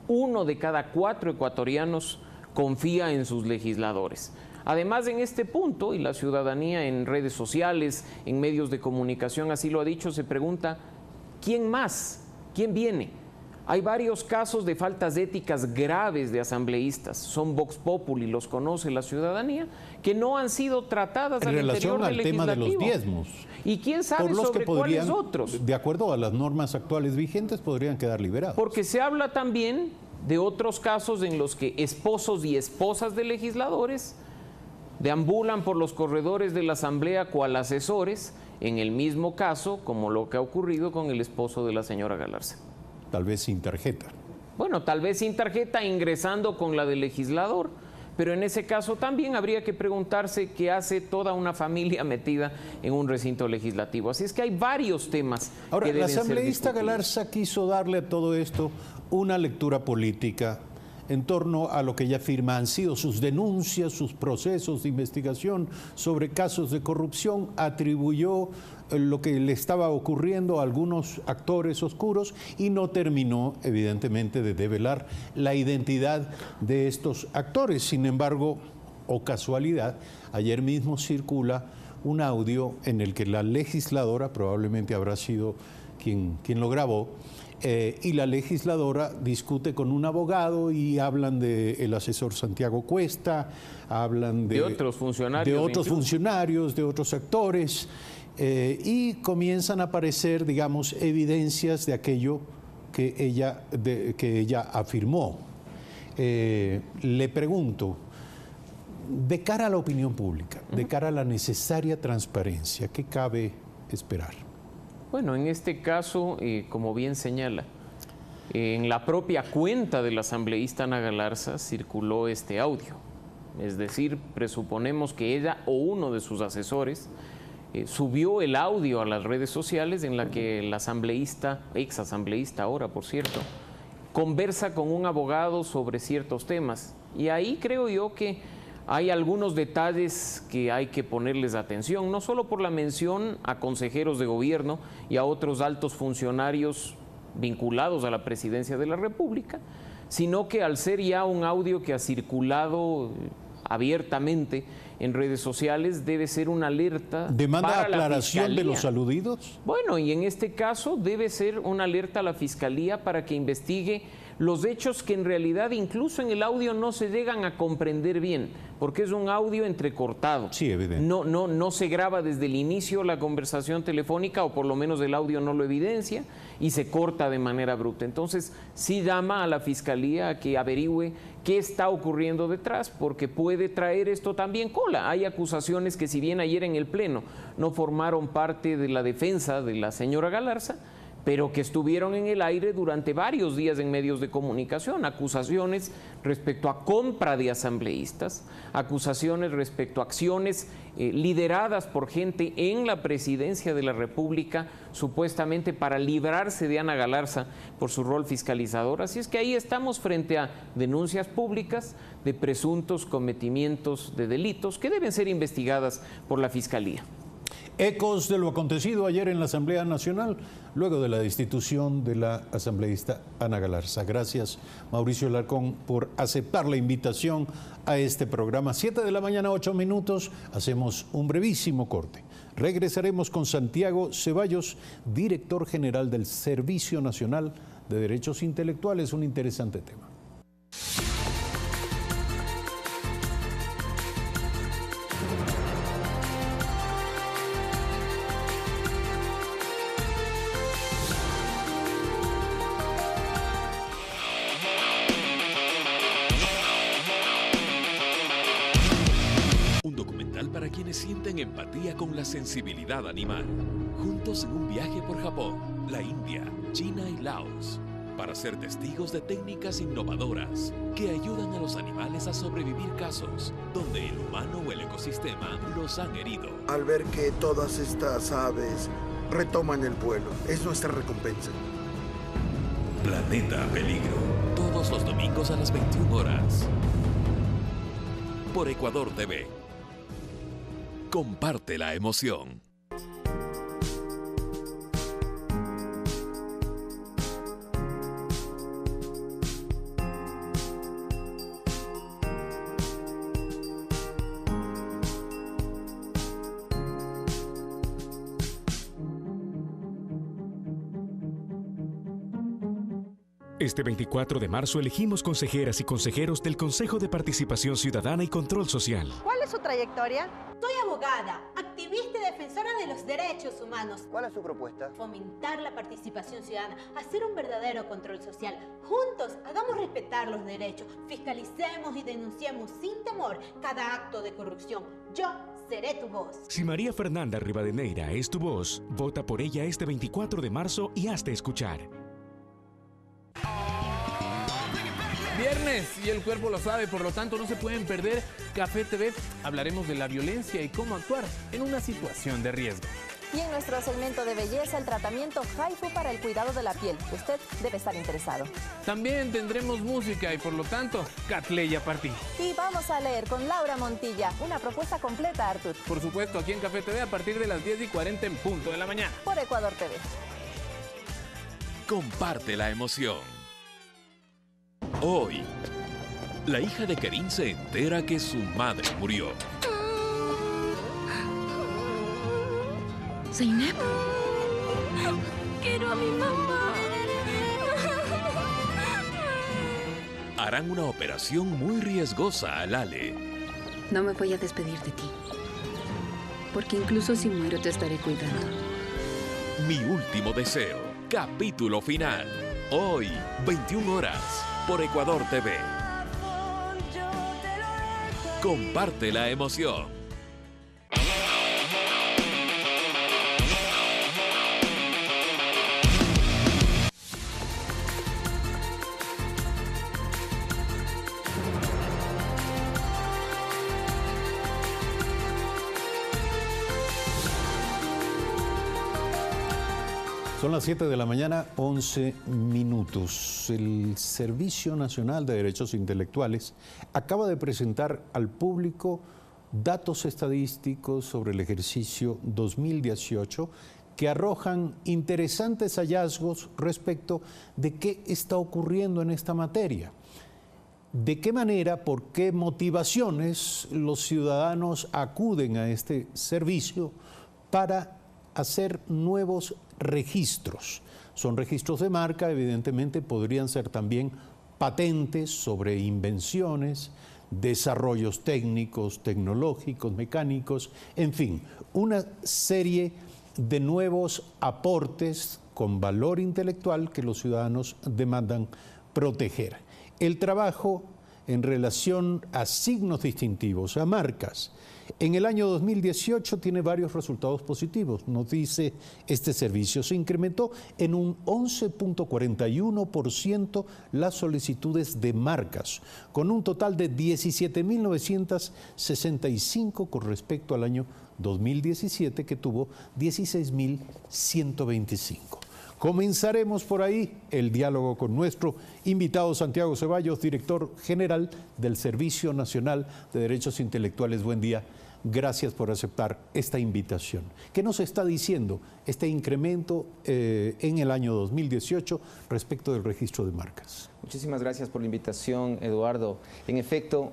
1 de cada 4 ecuatorianos confía en sus legisladores. Además, en este punto, y la ciudadanía en redes sociales, en medios de comunicación así lo ha dicho, se pregunta, ¿quién más? ¿Quién viene? Hay varios casos de faltas éticas graves de asambleístas, son vox populi, los conoce la ciudadanía, que no han sido tratadas en relación al tema de los diezmos. ¿Y quién sabe sobre cuáles otros? De acuerdo a las normas actuales vigentes, podrían quedar liberados. Porque se habla también de otros casos en los que esposos y esposas de legisladores deambulan por los corredores de la Asamblea cual asesores, en el mismo caso como lo que ha ocurrido con el esposo de la señora Galarza. Tal vez sin tarjeta. Bueno, tal vez sin tarjeta ingresando con la del legislador, pero en ese caso también habría que preguntarse qué hace toda una familia metida en un recinto legislativo. Así es que hay varios temas. Ahora, que deben la asambleísta ser Galarza quiso darle a todo esto una lectura política en torno a lo que ella afirma han sido sus denuncias, sus procesos de investigación sobre casos de corrupción, atribuyó lo que le estaba ocurriendo a algunos actores oscuros y no terminó, evidentemente, de develar la identidad de estos actores. Sin embargo, o casualidad, ayer mismo circula un audio en el que la legisladora, probablemente habrá sido quien lo grabó, y la legisladora discute con un abogado y hablan del asesor Santiago Cuesta, hablan de otros funcionarios, de otros actores, y comienzan a aparecer, digamos, evidencias de aquello que ella afirmó. Le pregunto, de cara a la opinión pública, de cara a la necesaria transparencia, ¿qué cabe esperar? Bueno, en este caso, como bien señala, en la propia cuenta de la asambleísta Ana Galarza circuló este audio. Es decir, presuponemos que ella o uno de sus asesores subió el audio a las redes sociales en la que la asambleísta, ex asambleísta ahora, por cierto, conversa con un abogado sobre ciertos temas. Y ahí creo yo que hay algunos detalles que hay que ponerles atención, no solo por la mención a consejeros de gobierno y a otros altos funcionarios vinculados a la presidencia de la República, sino que al ser ya un audio que ha circulado abiertamente en redes sociales debe ser una alerta. ¿Demanda para aclaración la de los aludidos? Bueno, y en este caso debe ser una alerta a la Fiscalía para que investigue los hechos que en realidad incluso en el audio no se llegan a comprender bien, porque es un audio entrecortado. Sí, evidente. No se graba desde el inicio la conversación telefónica, o por lo menos el audio no lo evidencia, y se corta de manera abrupta. Entonces, sí llama a la Fiscalía a que averigüe qué está ocurriendo detrás, porque puede traer esto también cola. Hay acusaciones que, si bien ayer en el Pleno no formaron parte de la defensa de la señora Galarza, pero que estuvieron en el aire durante varios días en medios de comunicación, acusaciones respecto a compra de asambleístas, acusaciones respecto a acciones lideradas por gente en la presidencia de la República, supuestamente para librarse de Ana Galarza por su rol fiscalizador. Así es que ahí estamos frente a denuncias públicas de presuntos cometimientos de delitos que deben ser investigadas por la Fiscalía. Ecos de lo acontecido ayer en la Asamblea Nacional, luego de la destitución de la asambleísta Ana Galarza. Gracias, Mauricio Alarcón, por aceptar la invitación a este programa. 7 de la mañana, 8 minutos, hacemos un brevísimo corte. Regresaremos con Santiago Ceballos, director general del Servicio Nacional de Derechos Intelectuales, un interesante tema. Sienten empatía con la sensibilidad animal. Juntos en un viaje por Japón, la India, China y Laos, para ser testigos de técnicas innovadoras que ayudan a los animales a sobrevivir casos donde el humano o el ecosistema los han herido. Al ver que todas estas aves retoman el vuelo, es nuestra recompensa. Planeta Peligro, todos los domingos a las 21 horas. Por Ecuador TV. Comparte la emoción. Este 24 de marzo elegimos consejeras y consejeros del Consejo de Participación Ciudadana y Control Social. ¿Cuál es su trayectoria? Soy abogada, activista y defensora de los derechos humanos. ¿Cuál es su propuesta? Fomentar la participación ciudadana, hacer un verdadero control social. Juntos, hagamos respetar los derechos, fiscalicemos y denunciemos sin temor cada acto de corrupción. Yo seré tu voz. Si María Fernanda Rivadeneira es tu voz, vota por ella este 24 de marzo y hazte escuchar. Viernes y el cuerpo lo sabe, por lo tanto no se pueden perder Café TV. Hablaremos de la violencia y cómo actuar en una situación de riesgo. Y en nuestro segmento de belleza, el tratamiento Haifu para el cuidado de la piel. Usted debe estar interesado. También tendremos música y por lo tanto, Catleya Partí. Y vamos a leer con Laura Montilla, una propuesta completa, Artur. Por supuesto, aquí en Café TV a partir de las 10:40 en punto de la mañana. Por Ecuador TV. Comparte la emoción. Hoy, la hija de Kerim se entera que su madre murió. Zeynep, quiero a mi mamá. Harán una operación muy riesgosa a Lale. No me voy a despedir de ti, porque incluso si muero te estaré cuidando. Mi último deseo, capítulo final. Hoy, 21 horas. Por Ecuador TV. Comparte la emoción. Son las 7 de la mañana, 11 minutos. El Servicio Nacional de Derechos Intelectuales acaba de presentar al público datos estadísticos sobre el ejercicio 2018 que arrojan interesantes hallazgos respecto de qué está ocurriendo en esta materia. ¿De qué manera, por qué motivaciones los ciudadanos acuden a este servicio para hacer nuevos registros? Son registros de marca, evidentemente podrían ser también patentes sobre invenciones, desarrollos técnicos, tecnológicos, mecánicos, en fin, una serie de nuevos aportes con valor intelectual que los ciudadanos demandan proteger. El trabajo en relación a signos distintivos, a marcas, en el año 2018 tiene varios resultados positivos. Nos dice este servicio, se incrementó en un 11.41% las solicitudes de marcas, con un total de 17.965 con respecto al año 2017, que tuvo 16.125. Comenzaremos por ahí el diálogo con nuestro invitado Santiago Ceballos, director general del Servicio Nacional de Derechos Intelectuales. Buen día, gracias por aceptar esta invitación. ¿Qué nos está diciendo este incremento en el año 2018 respecto del registro de marcas? Muchísimas gracias por la invitación, Eduardo. En efecto,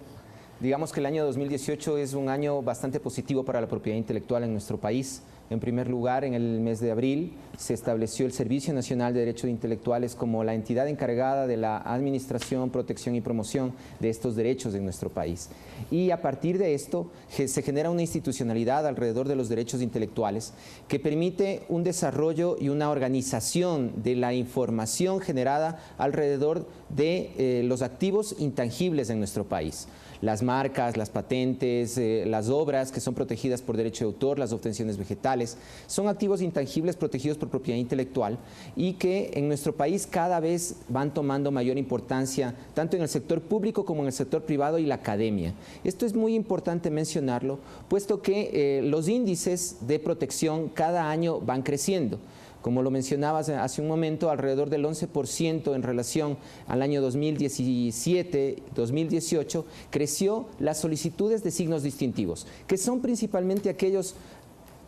digamos que el año 2018 es un año bastante positivo para la propiedad intelectual en nuestro país. En primer lugar, en el mes de abril se estableció el Servicio Nacional de Derechos Intelectuales como la entidad encargada de la administración, protección y promoción de estos derechos en nuestro país. Y a partir de esto se genera una institucionalidad alrededor de los derechos intelectuales que permite un desarrollo y una organización de la información generada alrededor de los activos intangibles en nuestro país. Las marcas, las patentes, las obras que son protegidas por derecho de autor, las obtenciones vegetales, son activos intangibles protegidos por propiedad intelectual y que en nuestro país cada vez van tomando mayor importancia, tanto en el sector público como en el sector privado y la academia. Esto es muy importante mencionarlo, puesto que los índices de protección cada año van creciendo. Como lo mencionabas hace un momento, alrededor del 11% en relación al año 2017-2018, creció las solicitudes de signos distintivos, que son principalmente aquellos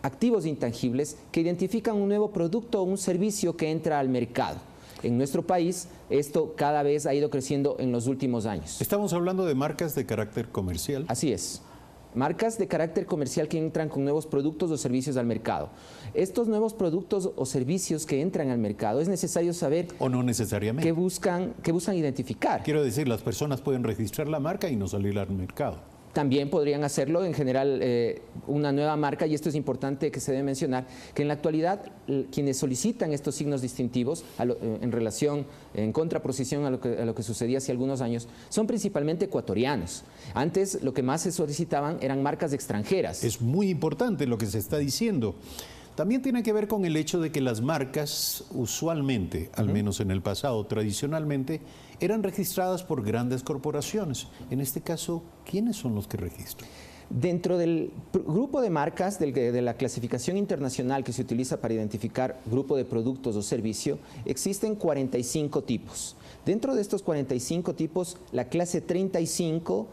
activos intangibles que identifican un nuevo producto o un servicio que entra al mercado. En nuestro país, esto cada vez ha ido creciendo en los últimos años. Estamos hablando de marcas de carácter comercial. Así es. Marcas de carácter comercial que entran con nuevos productos o servicios al mercado. Estos nuevos productos o servicios que entran al mercado es necesario saber o no necesariamente qué buscan identificar. Quiero decir, las personas pueden registrar la marca y no salir al mercado. También podrían hacerlo en general una nueva marca, y esto es importante que se debe mencionar, que en la actualidad quienes solicitan estos signos distintivos en contraposición a lo que sucedía hace algunos años, son principalmente ecuatorianos. Antes lo que más se solicitaban eran marcas extranjeras. Es muy importante lo que se está diciendo. También tiene que ver con el hecho de que las marcas usualmente, al menos en el pasado, tradicionalmente, eran registradas por grandes corporaciones. En este caso, ¿quiénes son los que registran? Dentro del grupo de marcas de la clasificación internacional que se utiliza para identificar grupo de productos o servicio, existen 45 tipos. Dentro de estos 45 tipos, la clase 35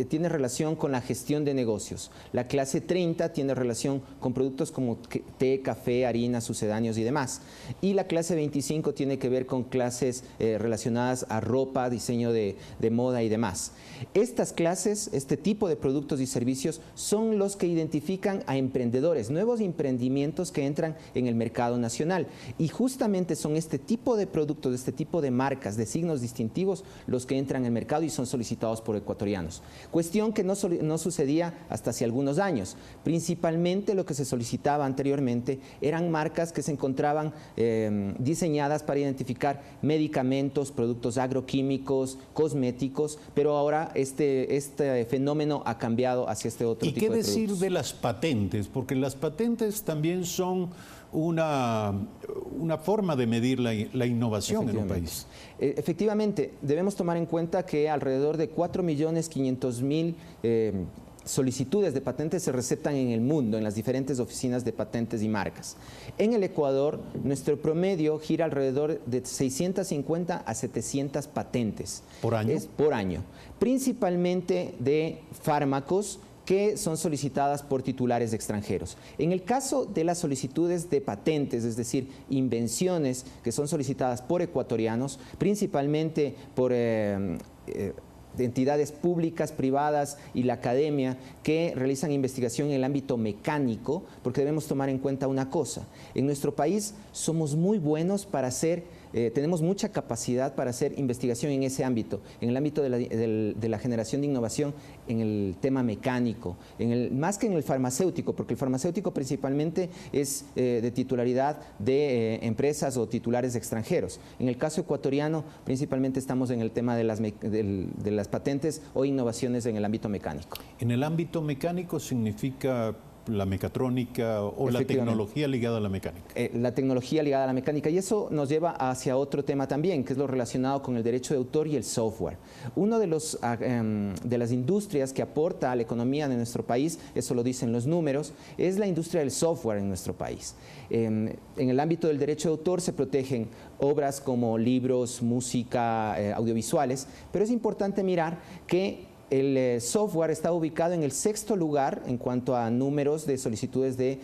tiene relación con la gestión de negocios. La clase 30 tiene relación con productos como té, café, harina, sucedáneos y demás. Y la clase 25 tiene que ver con clases relacionadas a ropa, diseño de moda y demás. Estas clases, este tipo de productos y servicios son los que identifican a emprendedores, nuevos emprendimientos que entran en el mercado nacional. Y justamente son este tipo de productos, este tipo de marcas, de signos distintivos, los que entran al mercado y son solicitados por ecuatorianos. Cuestión que no sucedía hasta hace algunos años. Principalmente lo que se solicitaba anteriormente eran marcas que se encontraban diseñadas para identificar medicamentos, productos agroquímicos, cosméticos, pero ahora este fenómeno ha cambiado hacia este otro tipo de productos. ¿Y qué decir de las patentes? Porque las patentes también son una forma de medir la innovación en un país. Efectivamente, debemos tomar en cuenta que alrededor de 4.500.000 solicitudes de patentes se receptan en el mundo, en las diferentes oficinas de patentes y marcas. En el Ecuador, nuestro promedio gira alrededor de 650 a 700 patentes. ¿Por año? Por año. Principalmente de fármacos que son solicitadas por titulares extranjeros. En el caso de las solicitudes de patentes, es decir, invenciones que son solicitadas por ecuatorianos, principalmente por entidades públicas, privadas y la academia que realizan investigación en el ámbito mecánico, porque debemos tomar en cuenta una cosa. En nuestro país somos muy buenos para hacer, tenemos mucha capacidad para hacer investigación en ese ámbito, en el ámbito de la generación de innovación, en el tema mecánico, más que en el farmacéutico, porque el farmacéutico principalmente es de titularidad de empresas o titulares extranjeros. En el caso ecuatoriano, principalmente estamos en el tema de las patentes o innovaciones en el ámbito mecánico. En el ámbito mecánico significa la mecatrónica o la tecnología ligada a la mecánica. La tecnología ligada a la mecánica, y eso nos lleva hacia otro tema también, que es lo relacionado con el derecho de autor y el software. Uno de las industrias que aporta a la economía de nuestro país, eso lo dicen los números, es la industria del software en nuestro país. En el ámbito del derecho de autor se protegen obras como libros, música, audiovisuales, pero es importante mirar que el software está ubicado en el 6º lugar en cuanto a números de solicitudes de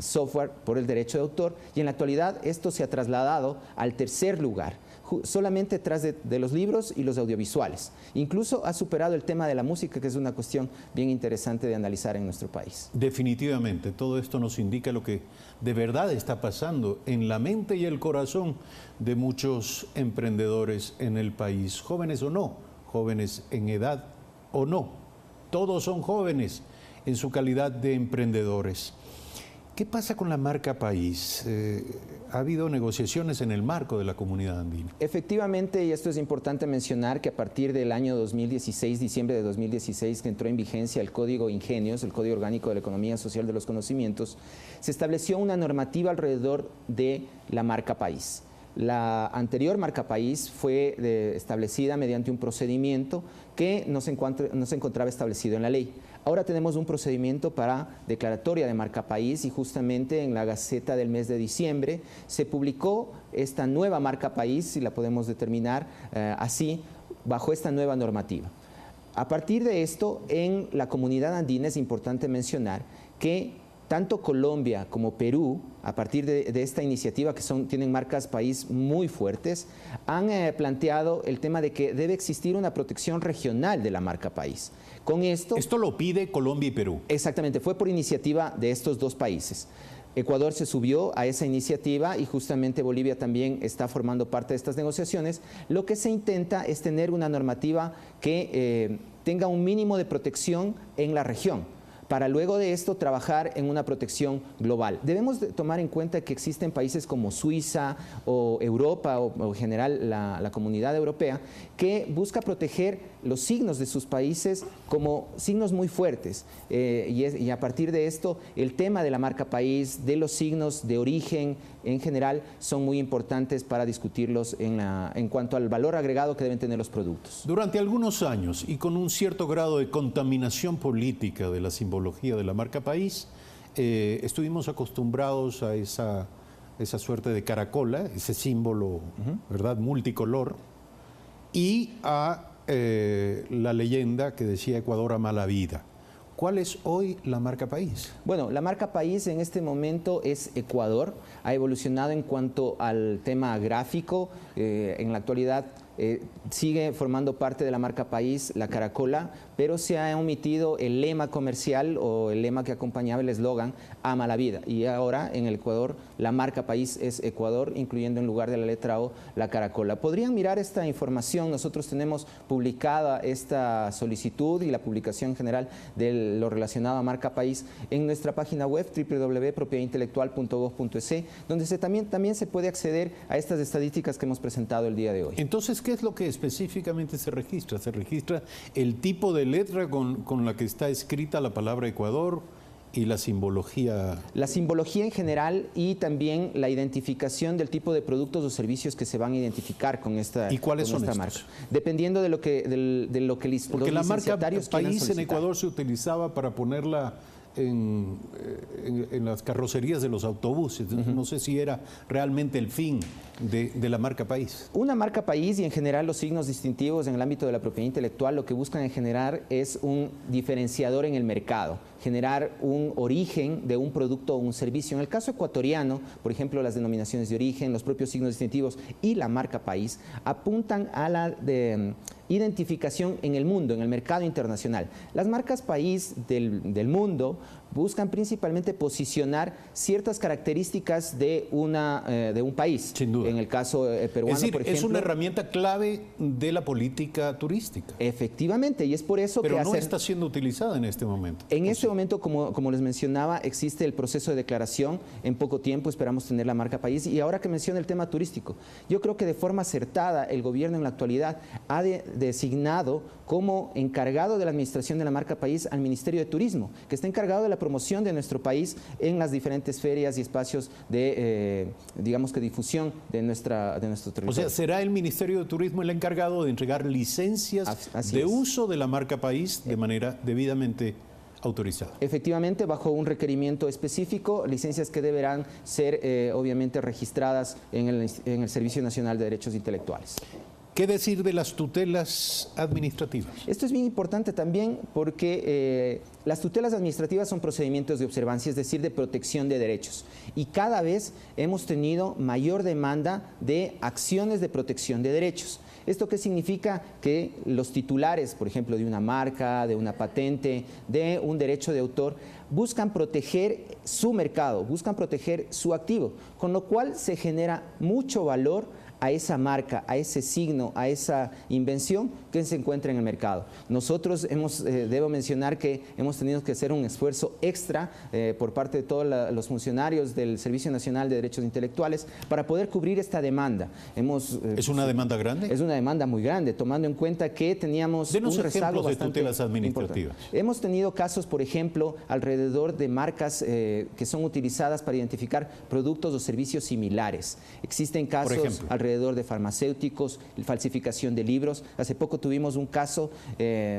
software por el derecho de autor, y en la actualidad esto se ha trasladado al 3er lugar, solamente tras de los libros y los audiovisuales. Incluso ha superado el tema de la música, que es una cuestión bien interesante de analizar en nuestro país. Definitivamente, todo esto nos indica lo que de verdad está pasando en la mente y el corazón de muchos emprendedores en el país, jóvenes o no, jóvenes en edad o no, todos son jóvenes en su calidad de emprendedores. ¿Qué pasa con la marca país? ¿Ha habido negociaciones en el marco de la comunidad andina? Efectivamente, y esto es importante mencionar, que a partir del año 2016, diciembre de 2016, que entró en vigencia el Código Ingenios, el Código Orgánico de la Economía Social de los Conocimientos, se estableció una normativa alrededor de la marca país. La anterior marca país fue establecida mediante un procedimiento que no se encontraba establecido en la ley. Ahora tenemos un procedimiento para declaratoria de marca país, y justamente en la Gaceta del mes de diciembre se publicó esta nueva marca país, si la podemos determinar así, bajo esta nueva normativa. A partir de esto, en la comunidad andina es importante mencionar que tanto Colombia como Perú, a partir de esta iniciativa, que tienen marcas país muy fuertes, han planteado el tema de que debe existir una protección regional de la marca país. Con esto... Esto lo pide Colombia y Perú. Exactamente, fue por iniciativa de estos dos países. Ecuador se subió a esa iniciativa y justamente Bolivia también está formando parte de estas negociaciones. Lo que se intenta es tener una normativa que tenga un mínimo de protección en la región, para luego de esto trabajar en una protección global. Debemos tomar en cuenta que existen países como Suiza o Europa o en general la comunidad europea, que busca proteger los signos de sus países como signos muy fuertes, y a partir de esto el tema de la marca país, de los signos de origen en general, son muy importantes para discutirlos en cuanto al valor agregado que deben tener los productos. Durante algunos años, y con un cierto grado de contaminación política de la simbología de la marca país, estuvimos acostumbrados a esa suerte de caracola, ese símbolo, ¿verdad?, multicolor, y a la leyenda que decía Ecuador ama la vida. ¿Cuál es hoy la marca país? Bueno, la marca país en este momento es Ecuador. Ha evolucionado en cuanto al tema gráfico. En la actualidad sigue formando parte de la marca país la caracola, pero se ha omitido el lema comercial o el lema que acompañaba el eslogan ama la vida. Y ahora en el Ecuador la marca país es Ecuador, incluyendo en lugar de la letra O la caracola. Podrían mirar esta información. Nosotros tenemos publicada esta solicitud y la publicación general de lo relacionado a marca país en nuestra página web www.propiedadintelectual.gov.es, donde también se puede acceder a estas estadísticas que hemos presentado el día de hoy. Entonces, ¿qué es lo que específicamente se registra? ¿Se registra el tipo de letra con la que está escrita la palabra Ecuador y la simbología? La simbología en general y también la identificación del tipo de productos o servicios que se van a identificar con esta, ¿y cuáles son esta marca? Dependiendo de lo que porque la marca país en Ecuador se utilizaba para ponerla en las carrocerías de los autobuses. No sé si era realmente el fin de la marca país. Una marca país y en general los signos distintivos en el ámbito de la propiedad intelectual lo que buscan en generar es un diferenciador en el mercado. generar un origen de un producto o un servicio. En el caso ecuatoriano, por ejemplo, las denominaciones de origen, los propios signos distintivos y la marca país apuntan a la identificación en el mundo, en el mercado internacional. Las marcas país del mundo buscan principalmente posicionar ciertas características de un país. Sin duda. En el caso peruano, es decir, por ejemplo, es una herramienta clave de la política turística. Efectivamente, y es por eso Pero que no está siendo utilizada en este momento. En este momento, como les mencionaba, existe el proceso de declaración. En poco tiempo esperamos tener la marca país. Y ahora que menciona el tema turístico, yo creo que de forma acertada el gobierno en la actualidad ha designado como encargado de la administración de la marca país al Ministerio de Turismo, que está encargado de la promoción de nuestro país en las diferentes ferias y espacios de, digamos que difusión de nuestro territorio. O sea, ¿será el Ministerio de Turismo el encargado de entregar licencias uso de la marca país de manera debidamente autorizada? Efectivamente, bajo un requerimiento específico, licencias que deberán ser obviamente registradas en el Servicio Nacional de Derechos Intelectuales. ¿Qué decir de las tutelas administrativas? Esto es bien importante también porque las tutelas administrativas son procedimientos de observancia, es decir, de protección de derechos. Y cada vez hemos tenido mayor demanda de acciones de protección de derechos. ¿Esto qué significa? Que los titulares, por ejemplo, de una marca, de una patente, de un derecho de autor, buscan proteger su mercado, buscan proteger su activo, con lo cual se genera mucho valor a esa marca, a ese signo, a esa invención que se encuentra en el mercado. Nosotros debo mencionar que hemos tenido que hacer un esfuerzo extra por parte de todos los funcionarios del Servicio Nacional de Derechos Intelectuales para poder cubrir esta demanda. ¿Es una demanda grande? Es una demanda muy grande, tomando en cuenta que teníamos un rezago bastante de tutelas administrativas. Importante. Hemos tenido casos, por ejemplo, alrededor de marcas que son utilizadas para identificar productos o servicios similares. Existen casos alrededor de farmacéuticos, falsificación de libros. Hace poco tuvimos un caso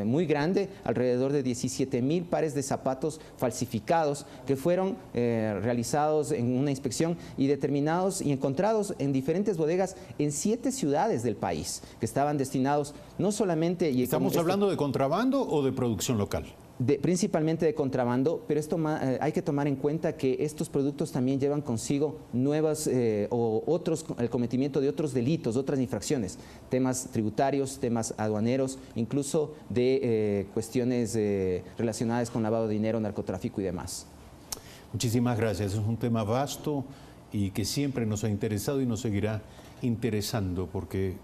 muy grande, alrededor de 17,000 pares de zapatos falsificados que fueron realizados en una inspección y determinados y encontrados en diferentes bodegas en 7 ciudades del país, que estaban destinados no solamente... ¿Estamos hablando de contrabando o de producción local? Principalmente de contrabando, pero hay que tomar en cuenta que estos productos también llevan consigo nuevas el cometimiento de otros delitos, otras infracciones, temas tributarios, temas aduaneros, incluso de cuestiones relacionadas con lavado de dinero, narcotráfico y demás. Muchísimas gracias. Es un tema vasto y que siempre nos ha interesado y nos seguirá interesando porque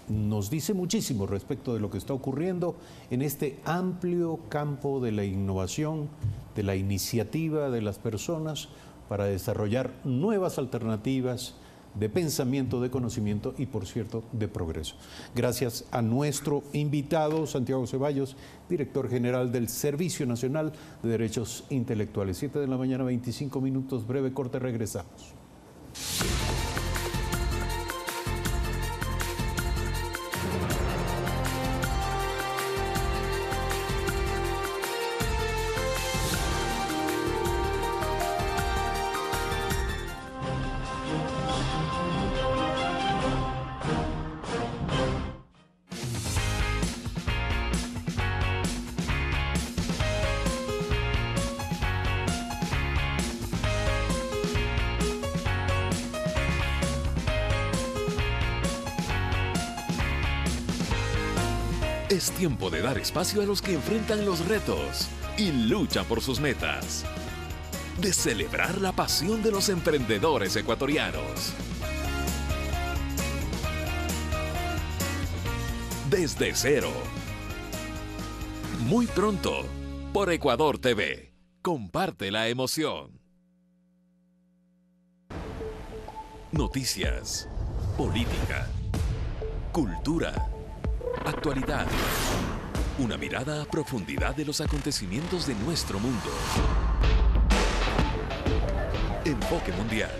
nos dice muchísimo respecto de lo que está ocurriendo en este amplio campo de la innovación, de la iniciativa de las personas para desarrollar nuevas alternativas de pensamiento, de conocimiento y, por cierto, de progreso. Gracias a nuestro invitado, Santiago Ceballos, director general del Servicio Nacional de Derechos Intelectuales. 7 de la mañana, 25 minutos, breve corte, regresamos. Es tiempo de dar espacio a los que enfrentan los retos y luchan por sus metas. De celebrar la pasión de los emprendedores ecuatorianos. Desde cero. Muy pronto, por Ecuador TV. Comparte la emoción. Noticias, política, cultura, actualidad. Una mirada a profundidad de los acontecimientos de nuestro mundo. Enfoque Mundial.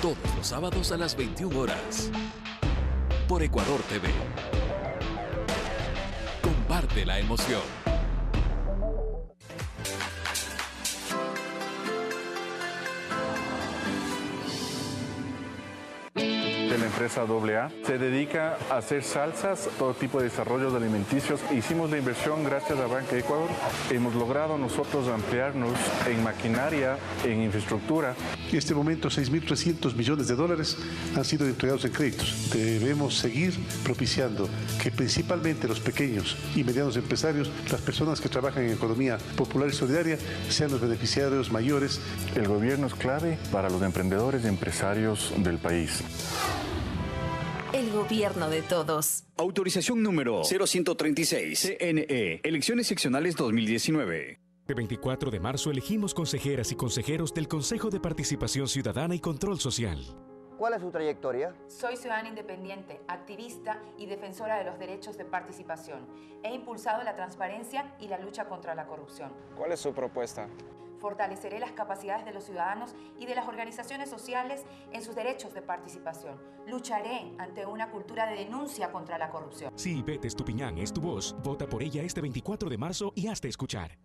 Todos los sábados a las 21 horas. Por Ecuador TV. Comparte la emoción. de la empresa AA. Se dedica a hacer salsas, todo tipo de desarrollos alimenticios. Hicimos la inversión gracias a Banca Ecuador. Hemos logrado nosotros ampliarnos en maquinaria, en infraestructura. En este momento, 6.300 millones de dólares han sido entregados en créditos. Debemos seguir propiciando que principalmente los pequeños y medianos empresarios, las personas que trabajan en economía popular y solidaria, sean los beneficiarios mayores. El gobierno es clave para los emprendedores y empresarios del país. El gobierno de todos. Autorización número 0136. CNE. Elecciones seccionales 2019. El 24 de marzo elegimos consejeras y consejeros del Consejo de Participación Ciudadana y Control Social. ¿Cuál es su trayectoria? Soy ciudadana independiente, activista y defensora de los derechos de participación. He impulsado la transparencia y la lucha contra la corrupción. ¿Cuál es su propuesta? Fortaleceré las capacidades de los ciudadanos y de las organizaciones sociales en sus derechos de participación. Lucharé ante una cultura de denuncia contra la corrupción. Si Ivette Estupiñán es tu voz, vota por ella este 24 de marzo y hazte escuchar.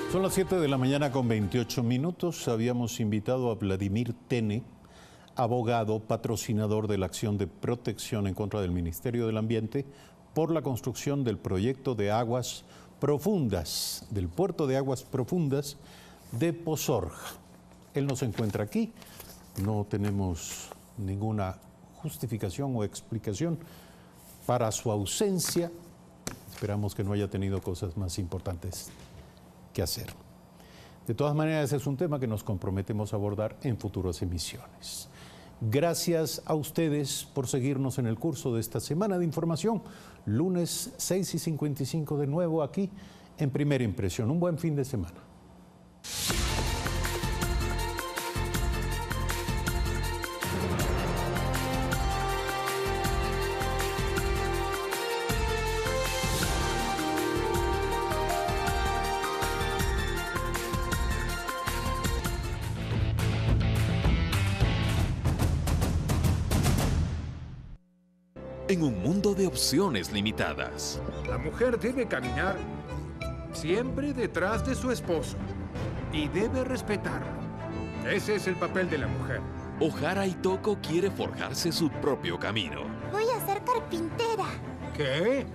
Son las 7 de la mañana con 28 minutos. Habíamos invitado a Vladimir Tene, abogado, patrocinador de la acción de protección en contra del Ministerio del Ambiente por la construcción del proyecto de aguas profundas, del puerto de aguas profundas de Pozorja. Él no se encuentra aquí, no tenemos ninguna justificación o explicación para su ausencia. Esperamos que no haya tenido cosas más importantes que hacer. De todas maneras, ese es un tema que nos comprometemos a abordar en futuras emisiones. Gracias a ustedes por seguirnos en el curso de esta semana de información. Lunes 6:55 de nuevo aquí en Primera Impresión. Un buen fin de semana. En un mundo de opciones limitadas. La mujer debe caminar siempre detrás de su esposo y debe respetarlo. Ese es el papel de la mujer. Ojara Itoko quiere forjarse su propio camino. Voy a ser carpintera. ¿Qué?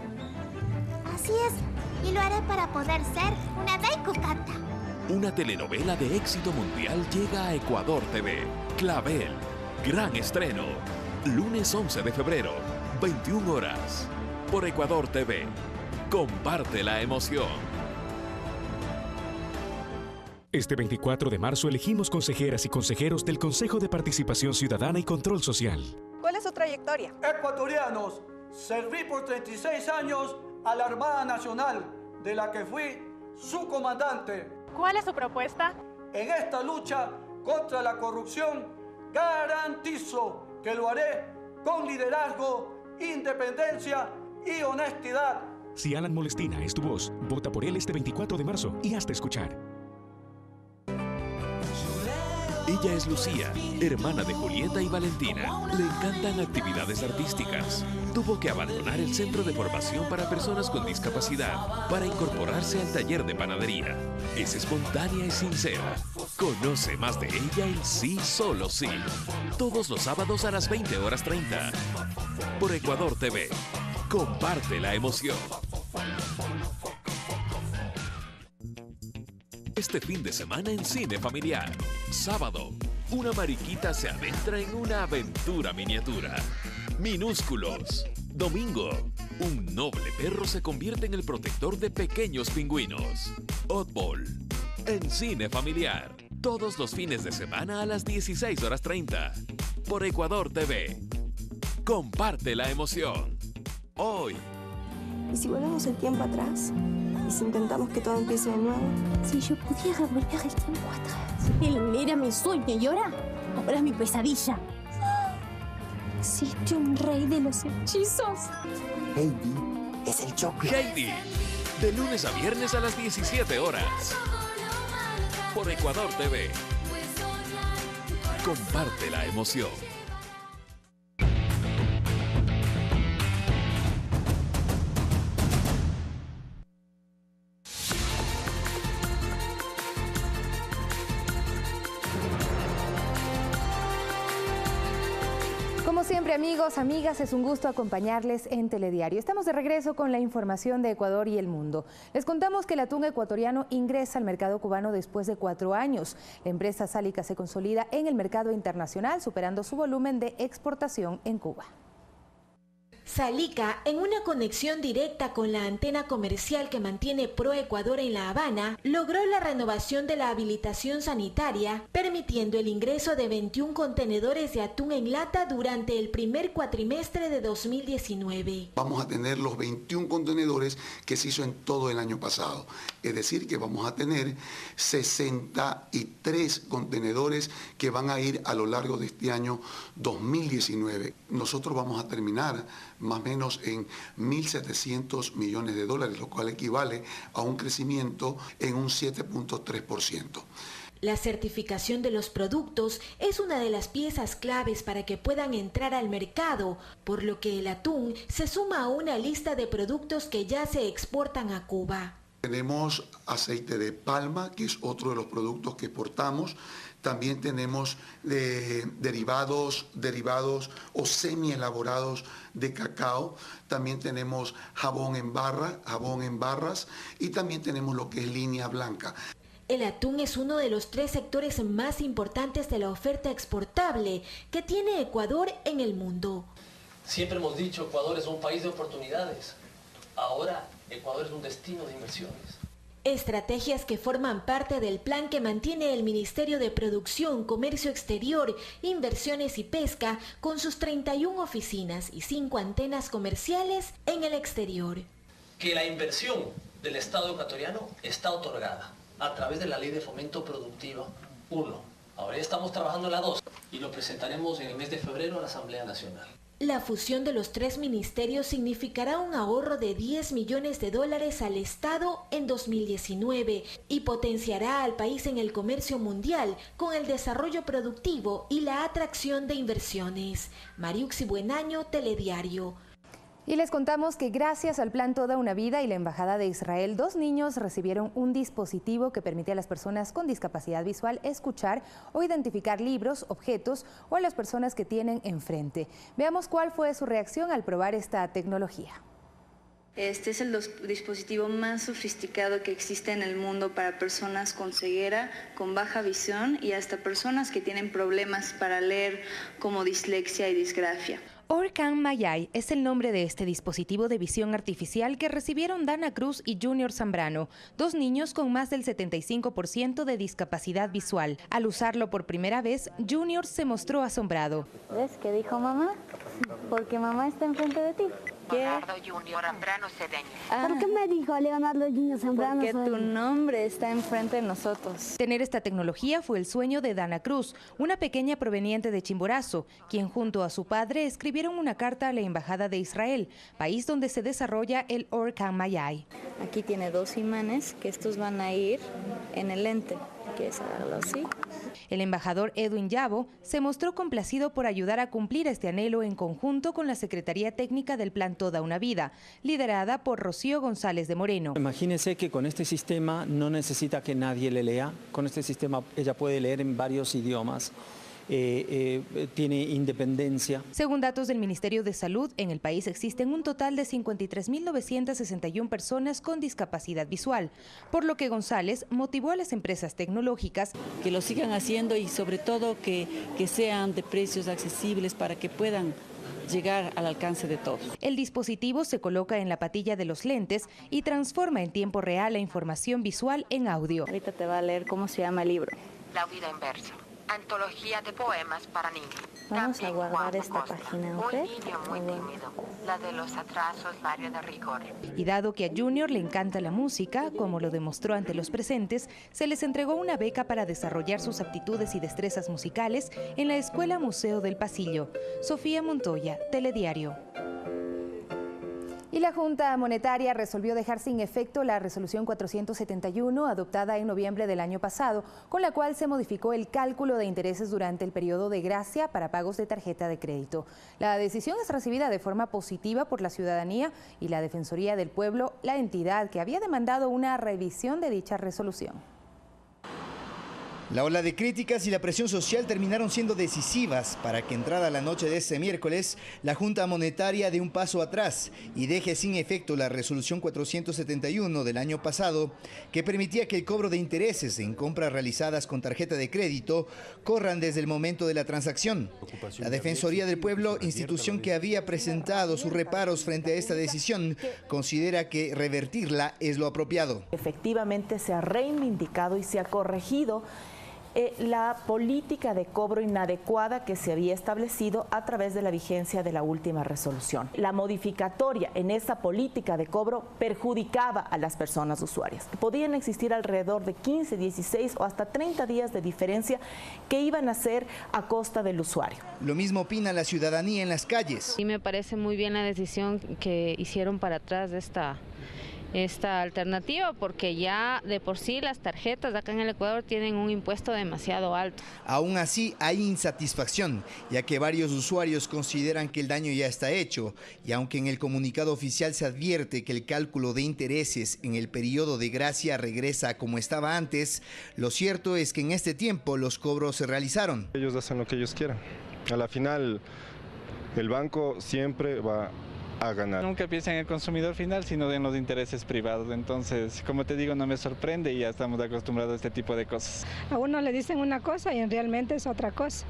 Así es, y lo haré para poder ser una daikokata. Una telenovela de éxito mundial llega a Ecuador TV. Clavel, gran estreno. Lunes 11 de febrero, 21 horas. Por Ecuador TV. Comparte la emoción. Este 24 de marzo elegimos consejeras y consejeros del Consejo de Participación Ciudadana y Control Social. ¿Cuál es su trayectoria? Ecuatorianos, serví por 36 años a la Armada Nacional, de la que fui su comandante. ¿Cuál es su propuesta? En esta lucha contra la corrupción, garantizo que lo haré con liderazgo, independencia y honestidad. Si Alan Molestina es tu voz, vota por él este 24 de marzo y hazte escuchar. Ella es Lucía, hermana de Julieta y Valentina. Le encantan actividades artísticas. Tuvo que abandonar el centro de formación para personas con discapacidad para incorporarse al taller de panadería. Es espontánea y sincera. Conoce más de ella en Sí, Solo Sí. Todos los sábados a las 20:30. Por Ecuador TV. Comparte la emoción. Este fin de semana en Cine Familiar. Sábado, una mariquita se adentra en una aventura miniatura. Minúsculos. Domingo, un noble perro se convierte en el protector de pequeños pingüinos. Oddball. En Cine Familiar. Todos los fines de semana a las 16:30. Por Ecuador TV. Comparte la emoción. Hoy. ¿Y si volvemos el tiempo atrás? ¿Y si intentamos que todo empiece de nuevo? Si yo pudiera volver el tiempo atrás. Él era mi sueño y ahora es mi pesadilla. ¿Existe un rey de los hechizos? Heidi es el Joker. Heidi. De lunes a viernes a las 17 horas. Por Ecuador TV. Comparte la emoción. Como siempre, amigos, amigas, es un gusto acompañarles en Telediario. Estamos de regreso con la información de Ecuador y el mundo. Les contamos que el atún ecuatoriano ingresa al mercado cubano después de 4 años. La empresa sálica se consolida en el mercado internacional, superando su volumen de exportación en Cuba. Sálica, en una conexión directa con la antena comercial que mantiene ProEcuador en La Habana, logró la renovación de la habilitación sanitaria, permitiendo el ingreso de 21 contenedores de atún en lata durante el primer cuatrimestre de 2019. Vamos a tener los 21 contenedores que se hizo en todo el año pasado. Es decir, que vamos a tener 63 contenedores que van a ir a lo largo de este año 2019. Nosotros vamos a terminar más o menos en 1.700 millones de dólares, lo cual equivale a un crecimiento en un 7.3%. La certificación de los productos es una de las piezas claves para que puedan entrar al mercado, por lo que el atún se suma a una lista de productos que ya se exportan a Cuba. Tenemos aceite de palma, que es otro de los productos que exportamos. También tenemos derivados o semi-elaborados de cacao. También tenemos jabón en barras y también tenemos lo que es línea blanca. El atún es uno de los 3 sectores más importantes de la oferta exportable que tiene Ecuador en el mundo. Siempre hemos dicho, Ecuador es un país de oportunidades. Ahora, Ecuador es un destino de inversiones. Estrategias que forman parte del plan que mantiene el Ministerio de Producción, Comercio Exterior, Inversiones y Pesca, con sus 31 oficinas y 5 antenas comerciales en el exterior. Que la inversión del Estado ecuatoriano está otorgada a través de la Ley de Fomento Productivo 1. Ahora ya estamos trabajando en la 2 y lo presentaremos en el mes de febrero a la Asamblea Nacional. La fusión de los 3 ministerios significará un ahorro de $10 millones al Estado en 2019 y potenciará al país en el comercio mundial con el desarrollo productivo y la atracción de inversiones. Mariuxi Buenaño, Telediario. Y les contamos que gracias al plan Toda una Vida y la Embajada de Israel, 2 niños recibieron un dispositivo que permite a las personas con discapacidad visual escuchar o identificar libros, objetos o a las personas que tienen enfrente. Veamos cuál fue su reacción al probar esta tecnología. Este es el dispositivo más sofisticado que existe en el mundo para personas con ceguera, con baja visión y hasta personas que tienen problemas para leer como dislexia y disgrafia. Orkan Mayay es el nombre de este dispositivo de visión artificial que recibieron Dana Cruz y Junior Zambrano, 2 niños con más del 75% de discapacidad visual. Al usarlo por primera vez, Junior se mostró asombrado. ¿Ves qué dijo mamá? Porque mamá está enfrente de ti. Leonardo Junior Zambrano Cedeño. ¿Por qué me dijo Leonardo Junior Zambrano? Porque tu nombre está enfrente de nosotros. Tener esta tecnología fue el sueño de Dana Cruz, una pequeña proveniente de Chimborazo, quien junto a su padre escribieron una carta a la Embajada de Israel, país donde se desarrolla el Orkan Mayay. Aquí tiene 2 imanes que estos van a ir en el lente, que es algo así. El embajador Edwin Yabo se mostró complacido por ayudar a cumplir este anhelo en conjunto con la Secretaría Técnica del Plan Toda una Vida, liderada por Rocío González de Moreno. Imagínense que con este sistema no necesita que nadie le lea. Con este sistema ella puede leer en varios idiomas. Tiene independencia. Según datos del Ministerio de Salud, en el país existen un total de 53.961 personas con discapacidad visual, por lo que González motivó a las empresas tecnológicas que lo sigan haciendo y sobre todo que sean de precios accesibles para que puedan llegar al alcance de todos. El dispositivo se coloca en la patilla de los lentes y transforma en tiempo real la información visual en audio. Ahorita te va a leer cómo se llama el libro. La vida inversa. Antología de poemas para niños. Vamos También a guardar Juan esta Acosta. página, ¿ok? Un niño muy tímido. La de los atrasos, Mario de Rigor. Y dado que a Junior le encanta la música, como lo demostró ante los presentes, se les entregó una beca para desarrollar sus aptitudes y destrezas musicales en la Escuela Museo del Pasillo. Sofía Montoya, Telediario. Y Y la Junta Monetaria resolvió dejar sin efecto la resolución 471 adoptada en noviembre del año pasado, con la cual se modificó el cálculo de intereses durante el periodo de gracia para pagos de tarjeta de crédito. La decisión es recibida de forma positiva por la ciudadanía y la Defensoría del Pueblo, la entidad que había demandado una revisión de dicha resolución. La ola de críticas y la presión social terminaron siendo decisivas para que entrada la noche de este miércoles, la Junta Monetaria dé un paso atrás y deje sin efecto la resolución 471 del año pasado, que permitía que el cobro de intereses en compras realizadas con tarjeta de crédito corran desde el momento de la transacción. La Defensoría del Pueblo, institución que había presentado sus reparos frente a esta decisión, considera que revertirla es lo apropiado. Efectivamente se ha reivindicado y se ha corregido la política de cobro inadecuada que se había establecido a través de la vigencia de la última resolución. La modificatoria en esa política de cobro perjudicaba a las personas usuarias. Podían existir alrededor de 15, 16 o hasta 30 días de diferencia que iban a ser a costa del usuario. Lo mismo opina la ciudadanía en las calles. Y me parece muy bien la decisión que hicieron para atrás de esta alternativa, porque ya de por sí las tarjetas de acá en el Ecuador tienen un impuesto demasiado alto. Aún así hay insatisfacción, ya que varios usuarios consideran que el daño ya está hecho, y aunque en el comunicado oficial se advierte que el cálculo de intereses en el periodo de gracia regresa como estaba antes, lo cierto es que en este tiempo los cobros se realizaron. Ellos hacen lo que ellos quieran. A la final, el banco siempre va a ganar. Nunca piensan en el consumidor final, sino en los intereses privados. Entonces, como te digo, no me sorprende y ya estamos acostumbrados a este tipo de cosas. A uno le dicen una cosa y realmente es otra cosa.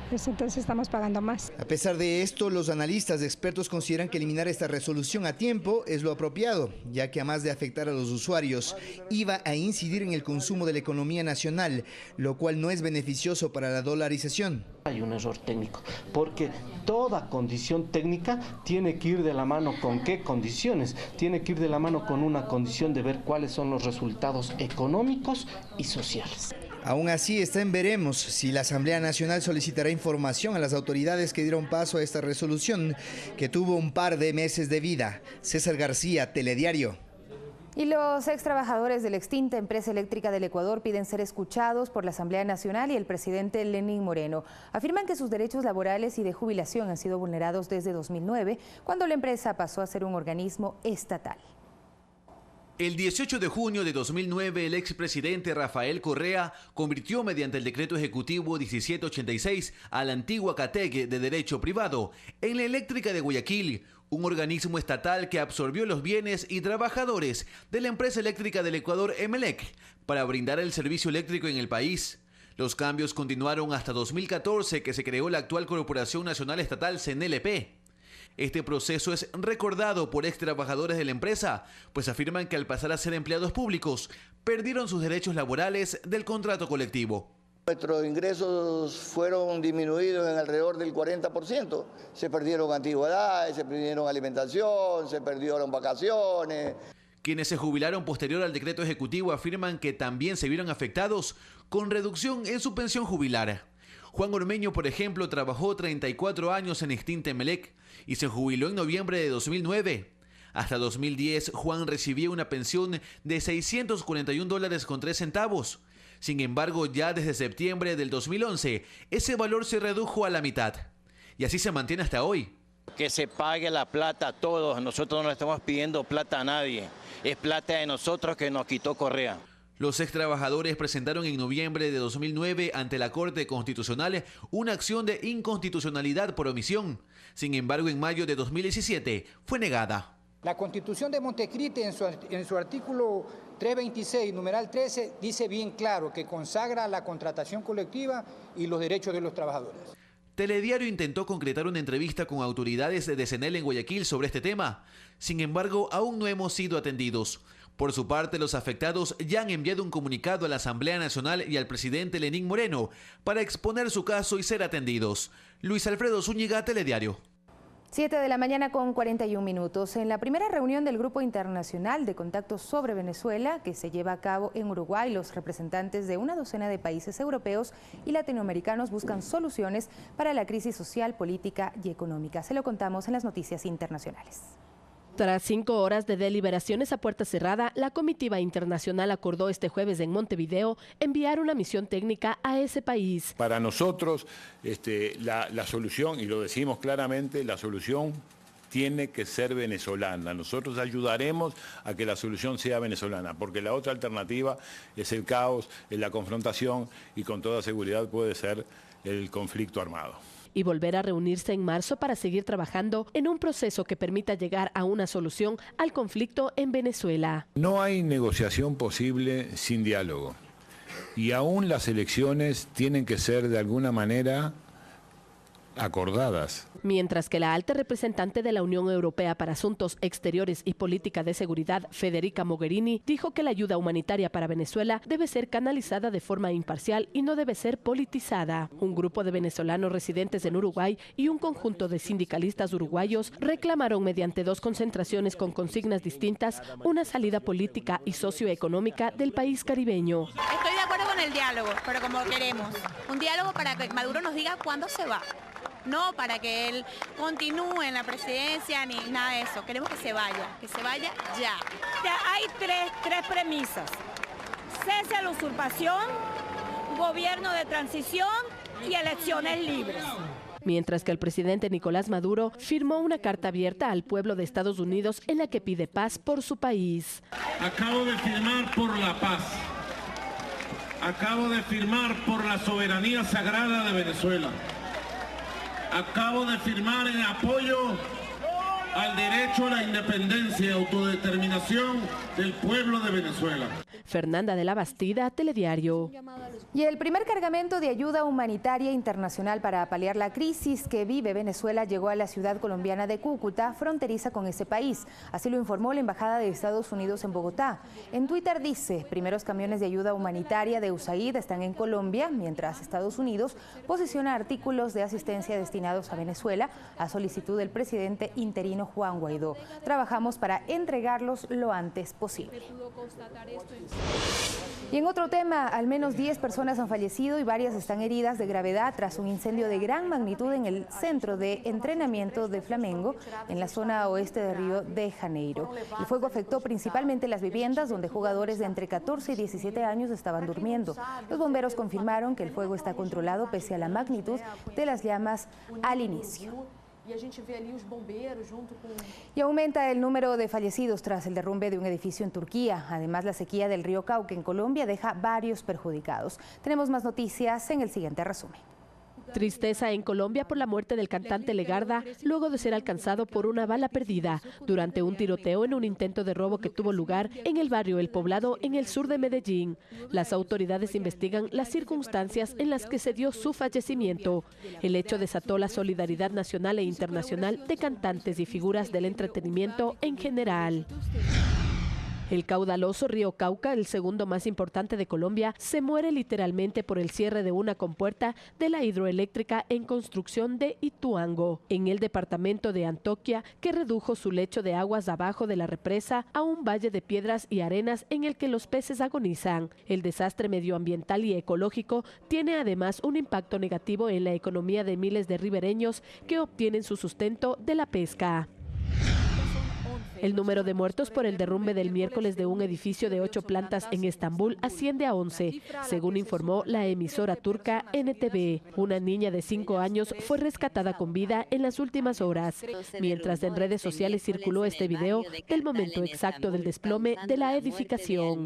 Entonces estamos pagando más. A pesar de esto, los analistas expertos consideran que eliminar esta resolución a tiempo es lo apropiado, ya que además de afectar a los usuarios, iba a incidir en el consumo de la economía nacional, lo cual no es beneficioso para la dolarización. Hay un error técnico, porque toda condición técnica tiene que ir de la mano con qué condiciones, tiene que ir de la mano con una condición de ver cuáles son los resultados económicos y sociales. Aún así está en veremos si la Asamblea Nacional solicitará información a las autoridades que dieron paso a esta resolución, que tuvo un par de meses de vida. César García, Telediario. Y los ex trabajadores de la extinta empresa eléctrica del Ecuador piden ser escuchados por la Asamblea Nacional y el presidente Lenín Moreno. Afirman que sus derechos laborales y de jubilación han sido vulnerados desde 2009, cuando la empresa pasó a ser un organismo estatal. El 18 de junio de 2009, el expresidente Rafael Correa convirtió mediante el decreto ejecutivo 1786 a la antigua CATEC de Derecho Privado en la Eléctrica de Guayaquil, un organismo estatal que absorbió los bienes y trabajadores de la empresa eléctrica del Ecuador, Emelec, para brindar el servicio eléctrico en el país. Los cambios continuaron hasta 2014, que se creó la actual Corporación Nacional Estatal, CNLP. Este proceso es recordado por ex trabajadores de la empresa, pues afirman que al pasar a ser empleados públicos, perdieron sus derechos laborales del contrato colectivo. Nuestros ingresos fueron disminuidos en alrededor del 40%. Se perdieron antigüedades, se perdieron alimentación, se perdieron vacaciones. Quienes se jubilaron posterior al decreto ejecutivo afirman que también se vieron afectados con reducción en su pensión jubilar. Juan Ormeño, por ejemplo, trabajó 34 años en extinta Emelec y se jubiló en noviembre de 2009. Hasta 2010, Juan recibía una pensión de $641.03. Sin embargo, ya desde septiembre del 2011, ese valor se redujo a la mitad. Y así se mantiene hasta hoy. Que se pague la plata a todos. Nosotros no le estamos pidiendo plata a nadie. Es plata de nosotros que nos quitó Correa. Los ex trabajadores presentaron en noviembre de 2009 ante la Corte Constitucional una acción de inconstitucionalidad por omisión. Sin embargo, en mayo de 2017 fue negada. La Constitución de Montecristi en su artículo 326, numeral 13, dice bien claro que consagra la contratación colectiva y los derechos de los trabajadores. Telediario intentó concretar una entrevista con autoridades de CNEL en Guayaquil sobre este tema. Sin embargo, aún no hemos sido atendidos. Por su parte, los afectados ya han enviado un comunicado a la Asamblea Nacional y al presidente Lenín Moreno para exponer su caso y ser atendidos. Luis Alfredo Zúñiga, Telediario. 7 de la mañana con 41 minutos. En la primera reunión del Grupo Internacional de Contactos sobre Venezuela, que se lleva a cabo en Uruguay, los representantes de una docena de países europeos y latinoamericanos buscan soluciones para la crisis social, política y económica. Se lo contamos en las noticias internacionales. Tras 5 horas de deliberaciones a puerta cerrada, la comitiva internacional acordó este jueves en Montevideo enviar una misión técnica a ese país. Para nosotros, la solución, y lo decimos claramente, la solución tiene que ser venezolana. Nosotros ayudaremos a que la solución sea venezolana, porque la otra alternativa es el caos, es la confrontación y con toda seguridad puede ser el conflicto armado. Y volver a reunirse en marzo para seguir trabajando en un proceso que permita llegar a una solución al conflicto en Venezuela. No hay negociación posible sin diálogo. Y aún las elecciones tienen que ser de alguna manera acordadas. Mientras que la alta representante de la Unión Europea para Asuntos Exteriores y Política de Seguridad, Federica Mogherini, dijo que la ayuda humanitaria para Venezuela debe ser canalizada de forma imparcial y no debe ser politizada. Un grupo de venezolanos residentes en Uruguay y un conjunto de sindicalistas uruguayos reclamaron mediante 2 concentraciones con consignas distintas una salida política y socioeconómica del país caribeño. Estoy de acuerdo con el diálogo, pero como queremos, un diálogo para que Maduro nos diga cuándo se va. No para que él continúe en la presidencia ni nada de eso. Queremos que se vaya ya. Hay tres premisas: cese a la usurpación, gobierno de transición y elecciones libres. Mientras que el presidente Nicolás Maduro firmó una carta abierta al pueblo de Estados Unidos en la que pide paz por su país. Acabo de firmar por la paz. Acabo de firmar por la soberanía sagrada de Venezuela. Acabo de firmar en apoyo al derecho a la independencia y autodeterminación del pueblo de Venezuela. Fernanda de la Bastida, Telediario. Y el primer cargamento de ayuda humanitaria internacional para paliar la crisis que vive Venezuela llegó a la ciudad colombiana de Cúcuta, fronteriza con ese país. Así lo informó la Embajada de Estados Unidos en Bogotá. En Twitter dice: primeros camiones de ayuda humanitaria de USAID están en Colombia, mientras Estados Unidos posiciona artículos de asistencia destinados a Venezuela a solicitud del presidente interino Juan Guaidó. Trabajamos para entregarlos lo antes posible. Y en otro tema, al menos 10 personas han fallecido y varias están heridas de gravedad tras un incendio de gran magnitud en el centro de entrenamiento de Flamengo, en la zona oeste de Río de Janeiro. El fuego afectó principalmente las viviendas donde jugadores de entre 14 y 17 años estaban durmiendo. Los bomberos confirmaron que el fuego está controlado pese a la magnitud de las llamas al inicio. Y aumenta el número de fallecidos tras el derrumbe de un edificio en Turquía. Además, la sequía del río Cauca en Colombia deja varios perjudicados. Tenemos más noticias en el siguiente resumen. Tristeza en Colombia por la muerte del cantante Legarda luego de ser alcanzado por una bala perdida durante un tiroteo en un intento de robo que tuvo lugar en el barrio El Poblado en el sur de Medellín. Las autoridades investigan las circunstancias en las que se dio su fallecimiento. El hecho desató la solidaridad nacional e internacional de cantantes y figuras del entretenimiento en general. El caudaloso río Cauca, el segundo más importante de Colombia, se muere literalmente por el cierre de una compuerta de la hidroeléctrica en construcción de Ituango, en el departamento de Antioquia, que redujo su lecho de aguas abajo de la represa a un valle de piedras y arenas en el que los peces agonizan. El desastre medioambiental y ecológico tiene además un impacto negativo en la economía de miles de ribereños que obtienen su sustento de la pesca. El número de muertos por el derrumbe del miércoles de un edificio de 8 plantas en Estambul asciende a 11, según informó la emisora turca NTV. Una niña de 5 años fue rescatada con vida en las últimas horas, mientras en redes sociales circuló este video del momento exacto del desplome de la edificación.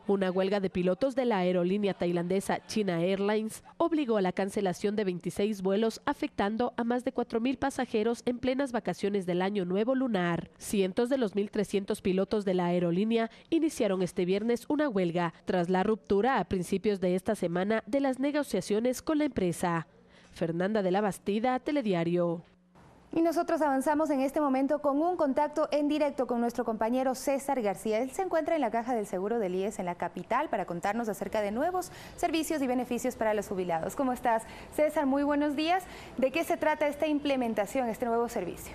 Una huelga de pilotos de la aerolínea tailandesa China Airlines obligó a la cancelación de 26 vuelos, afectando a más de 4.000 pasajeros en plenas vacaciones del Año Nuevo lunar. Cientos de los 1.300 pilotos de la aerolínea iniciaron este viernes una huelga tras la ruptura a principios de esta semana de las negociaciones con la empresa. Fernanda de la Bastida, Telediario. Y nosotros avanzamos en este momento con un contacto en directo con nuestro compañero César García. Él se encuentra en la Caja del Seguro del IES en la capital para contarnos acerca de nuevos servicios y beneficios para los jubilados. ¿Cómo estás, César? Muy buenos días. ¿De qué se trata esta implementación, este nuevo servicio?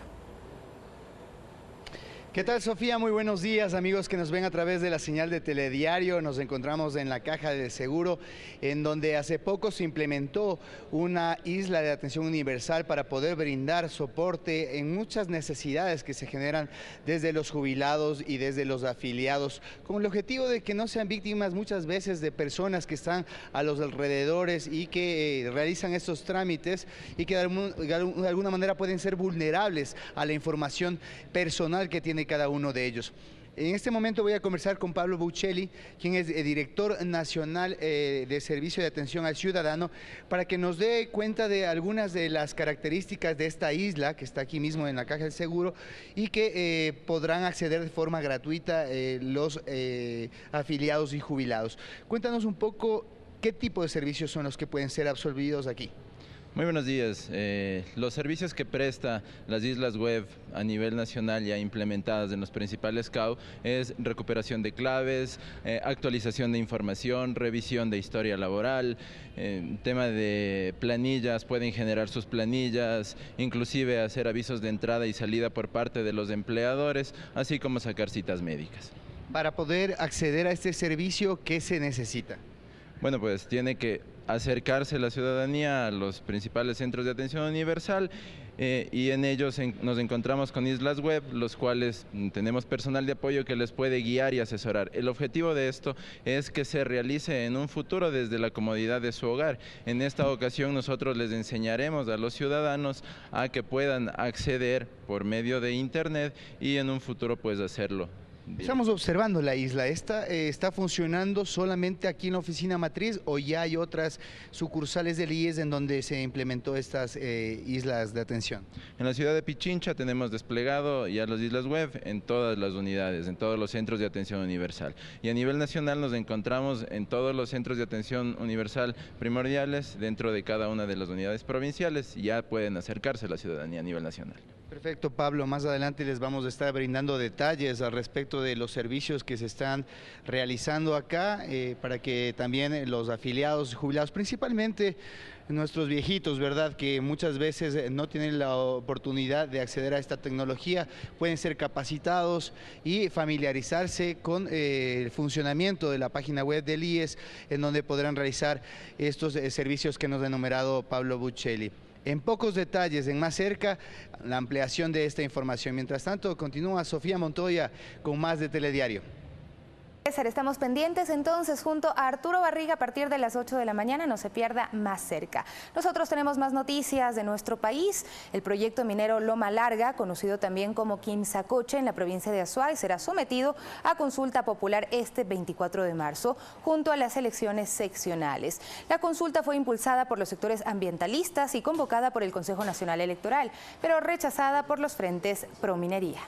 ¿Qué tal, Sofía? Muy buenos días, amigos que nos ven a través de la señal de Telediario. Nos encontramos en la Caja de Seguro, en donde hace poco se implementó una isla de atención universal para poder brindar soporte en muchas necesidades que se generan desde los jubilados y desde los afiliados, con el objetivo de que no sean víctimas muchas veces de personas que están a los alrededores y que realizan estos trámites y que de alguna manera pueden ser vulnerables a la información personal que tiene cada uno de ellos. En este momento voy a conversar con Pablo Buccelli, quien es director nacional de Servicio de Atención al Ciudadano, para que nos dé cuenta de algunas de las características de esta isla, que está aquí mismo en la Caja del Seguro, y que podrán acceder de forma gratuita los afiliados y jubilados. Cuéntanos un poco qué tipo de servicios son los que pueden ser absorbidos aquí. Muy buenos días. Los servicios que presta las islas web a nivel nacional ya implementadas en los principales CAU es recuperación de claves, actualización de información, revisión de historia laboral, tema de planillas, pueden generar sus planillas, inclusive hacer avisos de entrada y salida por parte de los empleadores, así como sacar citas médicas. Para poder acceder a este servicio, ¿qué se necesita? Bueno, pues tiene que acercarse la ciudadanía a los principales centros de atención universal y en ellos nos encontramos con islas web, los cuales tenemos personal de apoyo que les puede guiar y asesorar. El objetivo de esto es que se realice en un futuro desde la comodidad de su hogar. En esta ocasión nosotros les enseñaremos a los ciudadanos a que puedan acceder por medio de internet y en un futuro pues hacerlo. Estamos observando la isla. ¿Está funcionando solamente aquí en la oficina matriz o ya hay otras sucursales del IES en donde se implementó estas islas de atención? En la ciudad de Pichincha tenemos desplegado ya las islas web en todas las unidades, en todos los centros de atención universal. Y a nivel nacional nos encontramos en todos los centros de atención universal primordiales dentro de cada una de las unidades provinciales. Ya pueden acercarse a la ciudadanía a nivel nacional. Perfecto, Pablo. Más adelante les vamos a estar brindando detalles al respecto de los servicios que se están realizando acá para que también los afiliados y jubilados, principalmente nuestros viejitos, ¿verdad?, que muchas veces no tienen la oportunidad de acceder a esta tecnología, pueden ser capacitados y familiarizarse con el funcionamiento de la página web del IES, en donde podrán realizar estos servicios que nos ha enumerado Pablo Buccelli. En pocos detalles, en más cerca, la ampliación de esta información. Mientras tanto, continúa Sofía Montoya con más de Telediario. César, estamos pendientes entonces junto a Arturo Barriga a partir de las 8 de la mañana, no se pierda Más Cerca. Nosotros tenemos más noticias de nuestro país. El proyecto minero Loma Larga, conocido también como Quimsacocha en la provincia de Azuay, será sometido a consulta popular este 24 de marzo junto a las elecciones seccionales. La consulta fue impulsada por los sectores ambientalistas y convocada por el Consejo Nacional Electoral, pero rechazada por los frentes pro minería.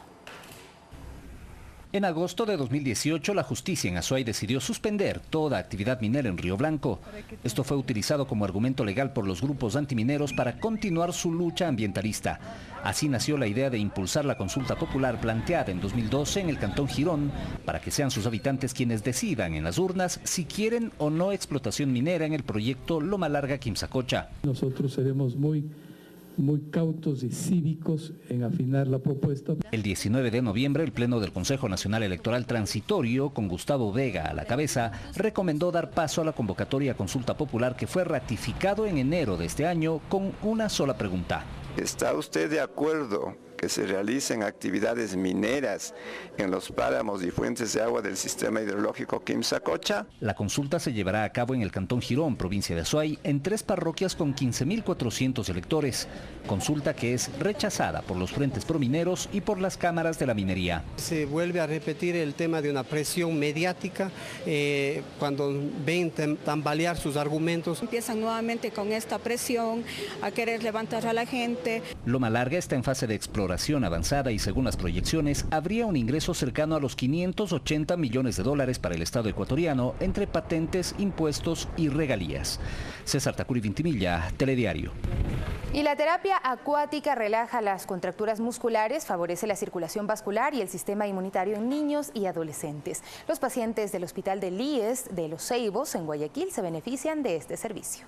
En agosto de 2018, la justicia en Azuay decidió suspender toda actividad minera en Río Blanco. Esto fue utilizado como argumento legal por los grupos antimineros para continuar su lucha ambientalista. Así nació la idea de impulsar la consulta popular planteada en 2012 en el Cantón Girón, para que sean sus habitantes quienes decidan en las urnas si quieren o no explotación minera en el proyecto Loma Larga Quimsacocha. Nosotros seremos muy cautos y cívicos en afinar la propuesta. El 19 de noviembre, el Pleno del Consejo Nacional Electoral Transitorio, con Gustavo Vega a la cabeza, recomendó dar paso a la convocatoria a consulta popular que fue ratificado en enero de este año con una sola pregunta. ¿Está usted de acuerdo que se realicen actividades mineras en los páramos y fuentes de agua del sistema hidrológico Quimsacocha? La consulta se llevará a cabo en el Cantón Girón, provincia de Azuay, en 3 parroquias con 15.400 electores. Consulta que es rechazada por los frentes promineros y por las cámaras de la minería. Se vuelve a repetir el tema de una presión mediática cuando ven tambalear sus argumentos. Empiezan nuevamente con esta presión a querer levantar a la gente. Loma Larga está en fase de exploración avanzada y según las proyecciones habría un ingreso cercano a los 580 millones de dólares para el Estado ecuatoriano entre patentes, impuestos y regalías. César Tacuri Vintimilla, Telediario. Y la terapia acuática relaja las contracturas musculares, favorece la circulación vascular y el sistema inmunitario en niños y adolescentes. Los pacientes del Hospital del IES de Los Ceibos en Guayaquil se benefician de este servicio.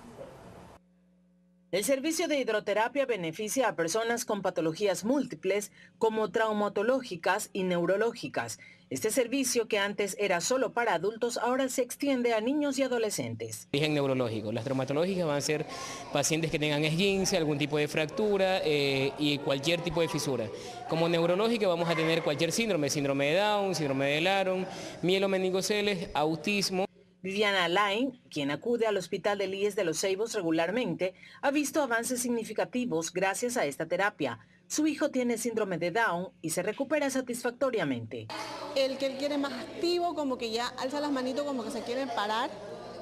El servicio de hidroterapia beneficia a personas con patologías múltiples como traumatológicas y neurológicas. Este servicio, que antes era solo para adultos, ahora se extiende a niños y adolescentes. Origen neurológico. Las traumatológicas van a ser pacientes que tengan esguince, algún tipo de fractura y cualquier tipo de fisura. Como neurológica vamos a tener cualquier síndrome de Down, síndrome de Laron, mielomeningoceles, autismo. Viviana Alain, quien acude al hospital del IES de Los Ceibos regularmente, ha visto avances significativos gracias a esta terapia. Su hijo tiene síndrome de Down y se recupera satisfactoriamente. El que él quiere más activo, como que ya alza las manitos, como que se quiere parar.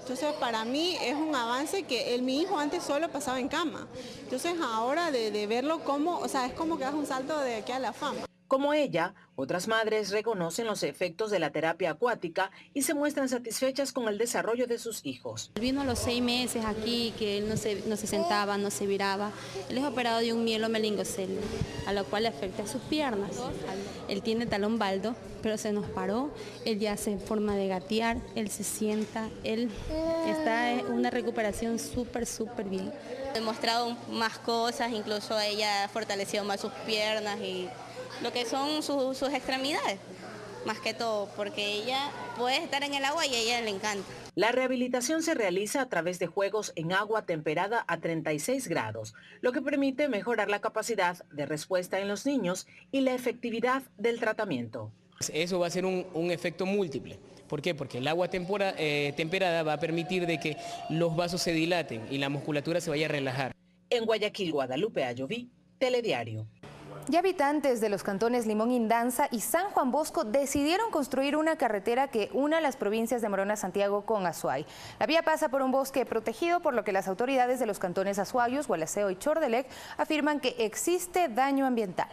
Entonces, para mí es un avance que mi hijo antes solo pasaba en cama. Entonces, ahora de verlo como, o sea, es como que das un salto de aquí a la fama. Como ella, otras madres reconocen los efectos de la terapia acuática y se muestran satisfechas con el desarrollo de sus hijos. Vino a los 6 meses aquí, que él no se sentaba, no se viraba. Él es operado de un mielomeningocele, a lo cual le afecta a sus piernas. Él tiene talón baldo, pero se nos paró. Él ya hace forma de gatear, él se sienta, él está en una recuperación súper bien. He mostrado más cosas, incluso ella ha fortalecido más sus piernas y lo que son sus extremidades, más que todo, porque ella puede estar en el agua y a ella le encanta. La rehabilitación se realiza a través de juegos en agua temperada a 36 grados, lo que permite mejorar la capacidad de respuesta en los niños y la efectividad del tratamiento. Eso va a ser un efecto múltiple. ¿Por qué? Porque el agua temperada va a permitir de que los vasos se dilaten y la musculatura se vaya a relajar. En Guayaquil, Guadalupe Ayoví, Telediario. Y habitantes de los cantones Limón Indanza y San Juan Bosco decidieron construir una carretera que una las provincias de Morona, Santiago con Azuay. La vía pasa por un bosque protegido, por lo que las autoridades de los cantones Azuayos, Gualaceo y Chordelec afirman que existe daño ambiental.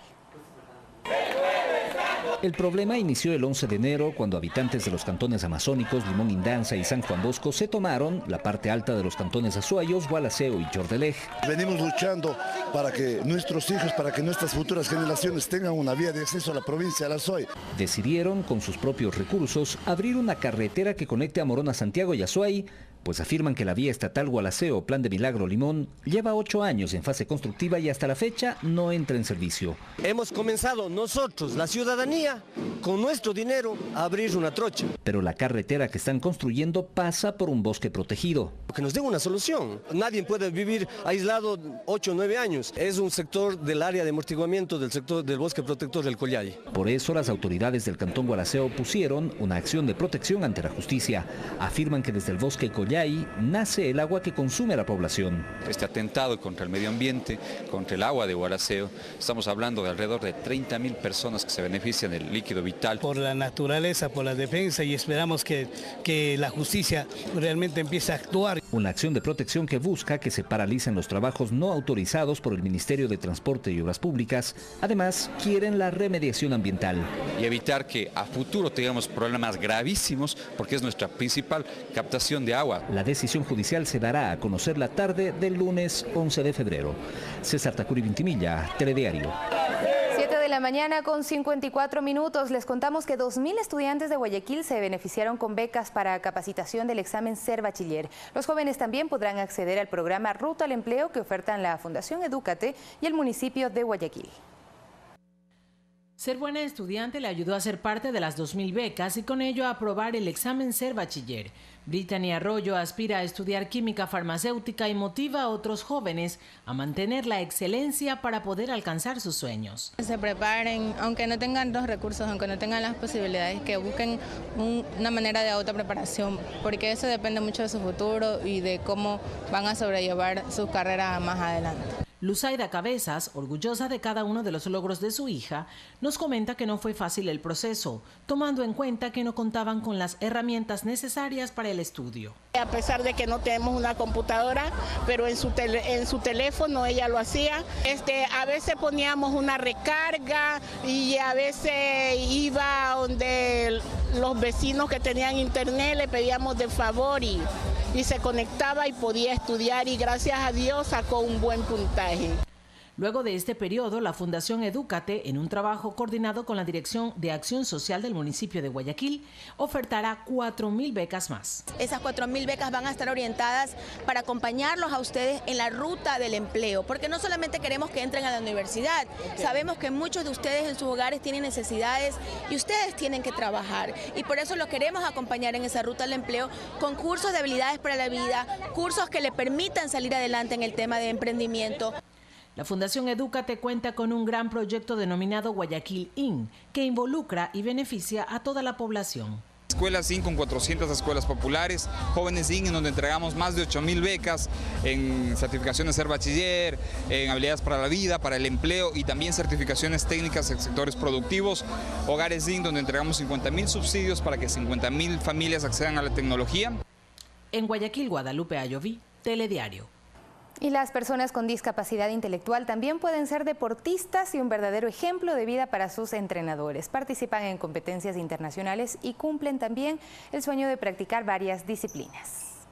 El problema inició el 11 de enero cuando habitantes de los cantones amazónicos Limón Indanza y San Juan Bosco se tomaron la parte alta de los cantones Azuayos, Gualaceo y Chordelec. Venimos luchando para que nuestros hijos, para que nuestras futuras generaciones tengan una vía de acceso a la provincia de Azuay. Decidieron con sus propios recursos abrir una carretera que conecte a Morona, Santiago y Azuay, pues afirman que la vía estatal Gualaceo Plan de Milagro Limón lleva 8 años en fase constructiva y hasta la fecha no entra en servicio. Hemos comenzado nosotros, la ciudadanía, con nuestro dinero a abrir una trocha. Pero la carretera que están construyendo pasa por un bosque protegido. Que nos den una solución. Nadie puede vivir aislado 8 o 9 años. Es un sector del área de amortiguamiento del sector del bosque protector del Collay. Por eso las autoridades del cantón Gualaceo pusieron una acción de protección ante la justicia. Afirman que desde el bosque Collay nace el agua que consume a la población. Este atentado contra el medio ambiente, contra el agua de Gualaceo, estamos hablando de alrededor de 30.000 personas que se benefician del líquido vital. Por la naturaleza, por la defensa, y esperamos que la justicia realmente empiece a actuar. Una acción de protección que busca que se paralicen los trabajos no autorizados por el Ministerio de Transporte y Obras Públicas. Además, quieren la remediación ambiental. Y evitar que a futuro tengamos problemas gravísimos, porque es nuestra principal captación de agua. La decisión judicial se dará a conocer la tarde del lunes 11 de febrero. César Tacuri Vintimilla, Telediario. 7 de la mañana con 54 minutos. Les contamos que 2.000 estudiantes de Guayaquil se beneficiaron con becas para capacitación del examen Ser Bachiller. Los jóvenes también podrán acceder al programa Ruta al Empleo que ofertan la Fundación Edúcate y el municipio de Guayaquil. Ser buena estudiante le ayudó a ser parte de las 2.000 becas y con ello a aprobar el examen Ser Bachiller. Brittany Arroyo aspira a estudiar química farmacéutica y motiva a otros jóvenes a mantener la excelencia para poder alcanzar sus sueños. Se preparen, aunque no tengan los recursos, aunque no tengan las posibilidades, que busquen una manera de autopreparación, porque eso depende mucho de su futuro y de cómo van a sobrellevar sus carreras más adelante. Luzaida Cabezas, orgullosa de cada uno de los logros de su hija, nos comenta que no fue fácil el proceso, tomando en cuenta que no contaban con las herramientas necesarias para el estudio. A pesar de que no tenemos una computadora, pero en su teléfono ella lo hacía. A veces poníamos una recarga y a veces iba donde los vecinos que tenían internet le pedíamos de favor y se conectaba y podía estudiar y gracias a Dios sacó un buen puntaje. Luego de este periodo, la Fundación Edúcate, en un trabajo coordinado con la Dirección de Acción Social del municipio de Guayaquil, ofertará 4.000 becas más. Esas 4.000 becas van a estar orientadas para acompañarlos a ustedes en la ruta del empleo, porque no solamente queremos que entren a la universidad, sabemos que muchos de ustedes en sus hogares tienen necesidades y ustedes tienen que trabajar, y por eso los queremos acompañar en esa ruta del empleo con cursos de habilidades para la vida, cursos que le permitan salir adelante en el tema de emprendimiento. La Fundación Edúcate cuenta con un gran proyecto denominado Guayaquil IN, que involucra y beneficia a toda la población. Escuelas IN con 400 escuelas populares, Jóvenes IN en donde entregamos más de 8.000 becas en certificación de ser bachiller, en habilidades para la vida, para el empleo y también certificaciones técnicas en sectores productivos. Hogares IN donde entregamos 50.000 subsidios para que 50.000 familias accedan a la tecnología. En Guayaquil, Guadalupe Ayoví, Telediario. Y las personas con discapacidad intelectual también pueden ser deportistas y un verdadero ejemplo de vida para sus entrenadores. Participan en competencias internacionales y cumplen también el sueño de practicar varias disciplinas.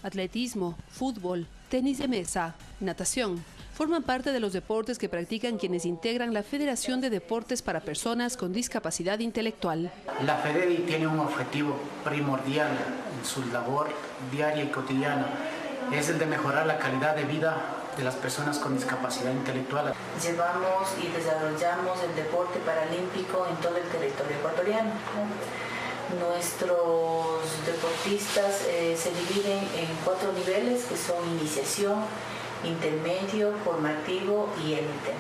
Atletismo, fútbol, tenis de mesa, natación forman parte de los deportes que practican quienes integran la Federación de Deportes para Personas con Discapacidad Intelectual. La FEDEDI tiene un objetivo primordial en su labor diaria y cotidiana. Es el de mejorar la calidad de vida de las personas con discapacidad intelectual. Llevamos y desarrollamos el deporte paralímpico en todo el territorio ecuatoriano. Nuestros deportistas se dividen en 4 niveles que son iniciación, intermedio, formativo y élite.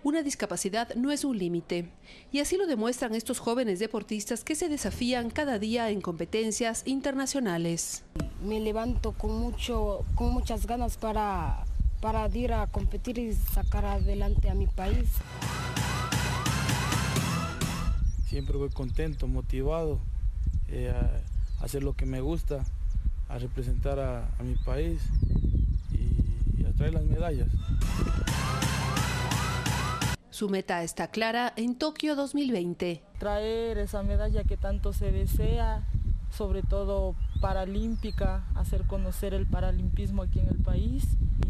Una discapacidad no es un límite, y así lo demuestran estos jóvenes deportistas que se desafían cada día en competencias internacionales. Me levanto con muchas ganas para ir a competir y sacar adelante a mi país. Siempre voy contento, motivado a hacer lo que me gusta, a representar a mi país y a traer las medallas. Su meta está clara en Tokio 2020. Traer esa medalla que tanto se desea, sobre todo paralímpica, hacer conocer el paralimpismo aquí en el país.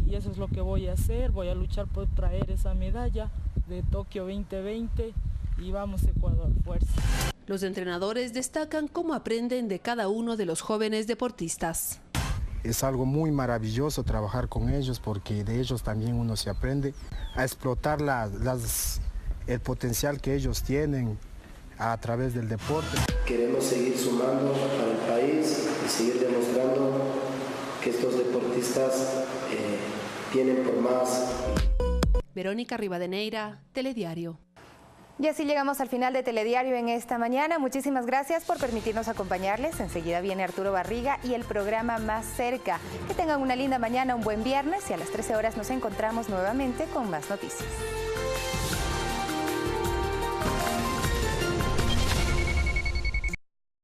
Y eso es lo que voy a hacer, voy a luchar por traer esa medalla de Tokio 2020 y vamos Ecuador, fuerza. Los entrenadores destacan cómo aprenden de cada uno de los jóvenes deportistas. Es algo muy maravilloso trabajar con ellos porque de ellos también uno se aprende a explotar el potencial que ellos tienen a través del deporte. Queremos seguir sumando para el país y seguir demostrando que estos deportistas tienen por más. Verónica Rivadeneira, Telediario. Y así llegamos al final de Telediario en esta mañana. Muchísimas gracias por permitirnos acompañarles. Enseguida viene Arturo Barriga y el programa Más Cerca. Que tengan una linda mañana, un buen viernes y a las 13 horas nos encontramos nuevamente con más noticias.